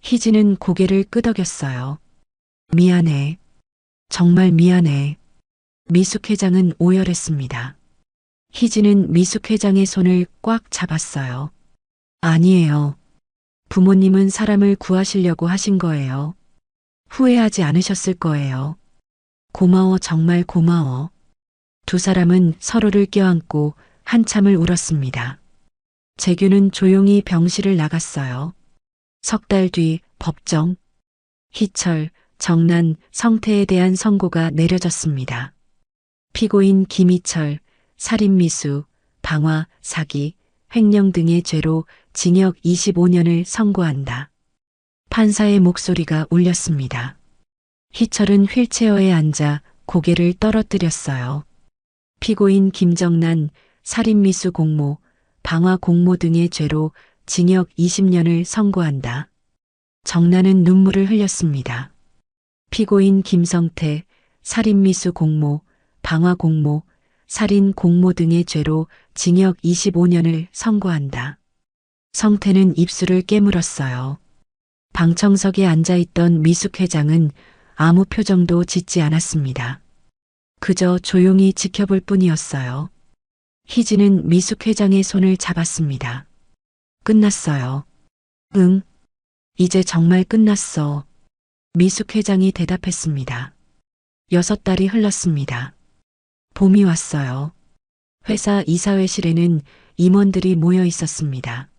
Speaker 1: 희진은 고개를 끄덕였어요. 미안해. 정말 미안해. 미숙 회장은 오열했습니다. 희진은 미숙 회장의 손을 꽉 잡았어요. 아니에요. 부모님은 사람을 구하시려고 하신 거예요. 후회하지 않으셨을 거예요. 고마워, 정말 고마워. 두 사람은 서로를 껴안고 한참을 울었습니다. 재규는 조용히 병실을 나갔어요. 석 달 뒤 법정. 희철, 정난, 성태에 대한 선고가 내려졌습니다. 피고인 김희철, 살인미수, 방화, 사기, 횡령 등의 죄로 징역 25년을 선고한다. 판사의 목소리가 울렸습니다. 희철은 휠체어에 앉아 고개를 떨어뜨렸어요. 피고인 김정난, 살인미수 공모, 방화 공모 등의 죄로 징역 20년을 선고한다. 정난은 눈물을 흘렸습니다. 피고인 김성태, 살인미수 공모, 방화 공모, 살인 공모 등의 죄로 징역 25년을 선고한다. 성태는 입술을 깨물었어요. 방청석에 앉아있던 미숙 회장은 아무 표정도 짓지 않았습니다. 그저 조용히 지켜볼 뿐이었어요. 희진은 미숙 회장의 손을 잡았습니다. 끝났어요. 응. 이제 정말 끝났어. 미숙 회장이 대답했습니다. 6달이 흘렀습니다. 봄이 왔어요. 회사 이사회실에는 임원들이 모여 있었습니다.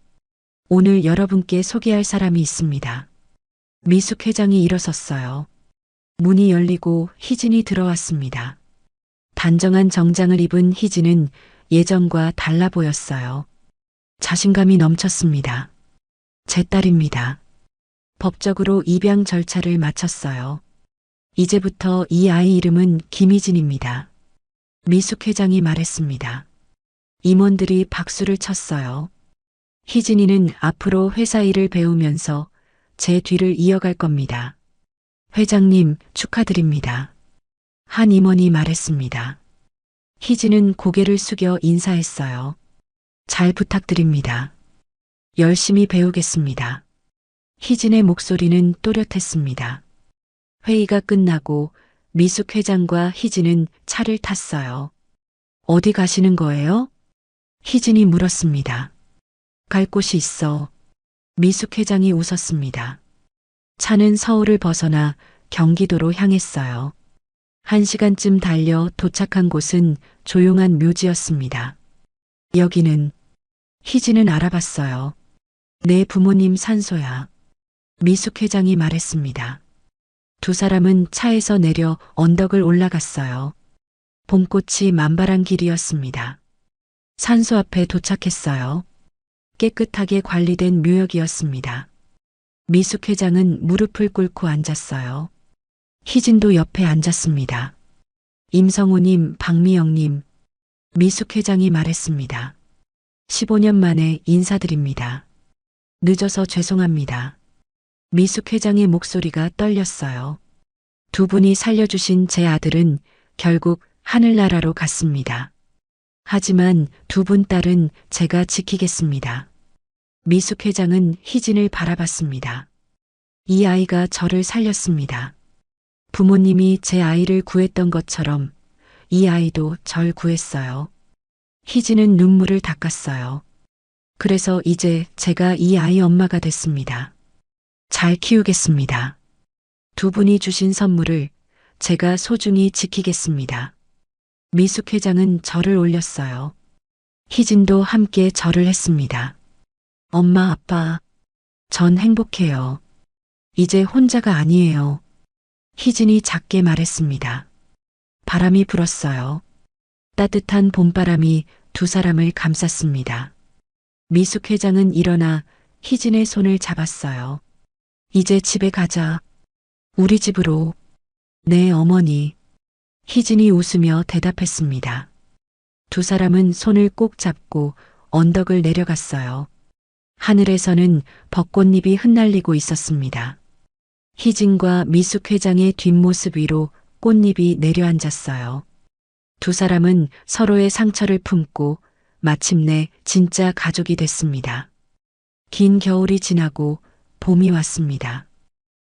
Speaker 1: 오늘 여러분께 소개할 사람이 있습니다. 미숙 회장이 일어섰어요. 문이 열리고 희진이 들어왔습니다. 단정한 정장을 입은 희진은 예전과 달라 보였어요. 자신감이 넘쳤습니다. 제 딸입니다. 법적으로 입양 절차를 마쳤어요. 이제부터 이 아이 이름은 김희진입니다. 미숙 회장이 말했습니다. 임원들이 박수를 쳤어요. 희진이는 앞으로 회사 일을 배우면서 제 뒤를 이어갈 겁니다. 회장님, 축하드립니다. 한 임원이 말했습니다. 희진은 고개를 숙여 인사했어요. 잘 부탁드립니다. 열심히 배우겠습니다. 희진의 목소리는 또렷했습니다. 회의가 끝나고 미숙 회장과 희진은 차를 탔어요. 어디 가시는 거예요? 희진이 물었습니다. 갈 곳이 있어. 미숙 회장이 웃었습니다. 차는 서울을 벗어나 경기도로 향했어요. 1시간쯤 달려 도착한 곳은 조용한 묘지였습니다. 여기는 희진은 알아봤어요. 내 부모님 산소야. 미숙 회장이 말했습니다. 두 사람은 차에서 내려 언덕을 올라갔어요. 봄꽃이 만발한 길이었습니다. 산소 앞에 도착했어요. 깨끗하게 관리된 묘역이었습니다. 미숙 회장은 무릎을 꿇고 앉았어요. 희진도 옆에 앉았습니다. 임성우님, 박미영님, 미숙 회장이 말했습니다. 15년 만에 인사드립니다. 늦어서 죄송합니다. 미숙 회장의 목소리가 떨렸어요. 두 분이 살려주신 제 아들은 결국 하늘나라로 갔습니다. 하지만 두 분 딸은 제가 지키겠습니다. 미숙 회장은 희진을 바라봤습니다. 이 아이가 저를 살렸습니다. 부모님이 제 아이를 구했던 것처럼 이 아이도 절 구했어요. 희진은 눈물을 닦았어요. 그래서 이제 제가 이 아이 엄마가 됐습니다. 잘 키우겠습니다. 두 분이 주신 선물을 제가 소중히 지키겠습니다. 미숙 회장은 절을 올렸어요. 희진도 함께 절을 했습니다. 엄마, 아빠, 전 행복해요. 이제 혼자가 아니에요. 희진이 작게 말했습니다. 바람이 불었어요. 따뜻한 봄바람이 두 사람을 감쌌습니다. 미숙 회장은 일어나 희진의 손을 잡았어요. 이제 집에 가자. 우리 집으로. 네, 어머니. 희진이 웃으며 대답했습니다. 두 사람은 손을 꼭 잡고 언덕을 내려갔어요. 하늘에서는 벚꽃잎이 흩날리고 있었습니다. 희진과 미숙 회장의 뒷모습 위로 꽃잎이 내려앉았어요. 두 사람은 서로의 상처를 품고 마침내 진짜 가족이 됐습니다. 긴 겨울이 지나고 봄이 왔습니다.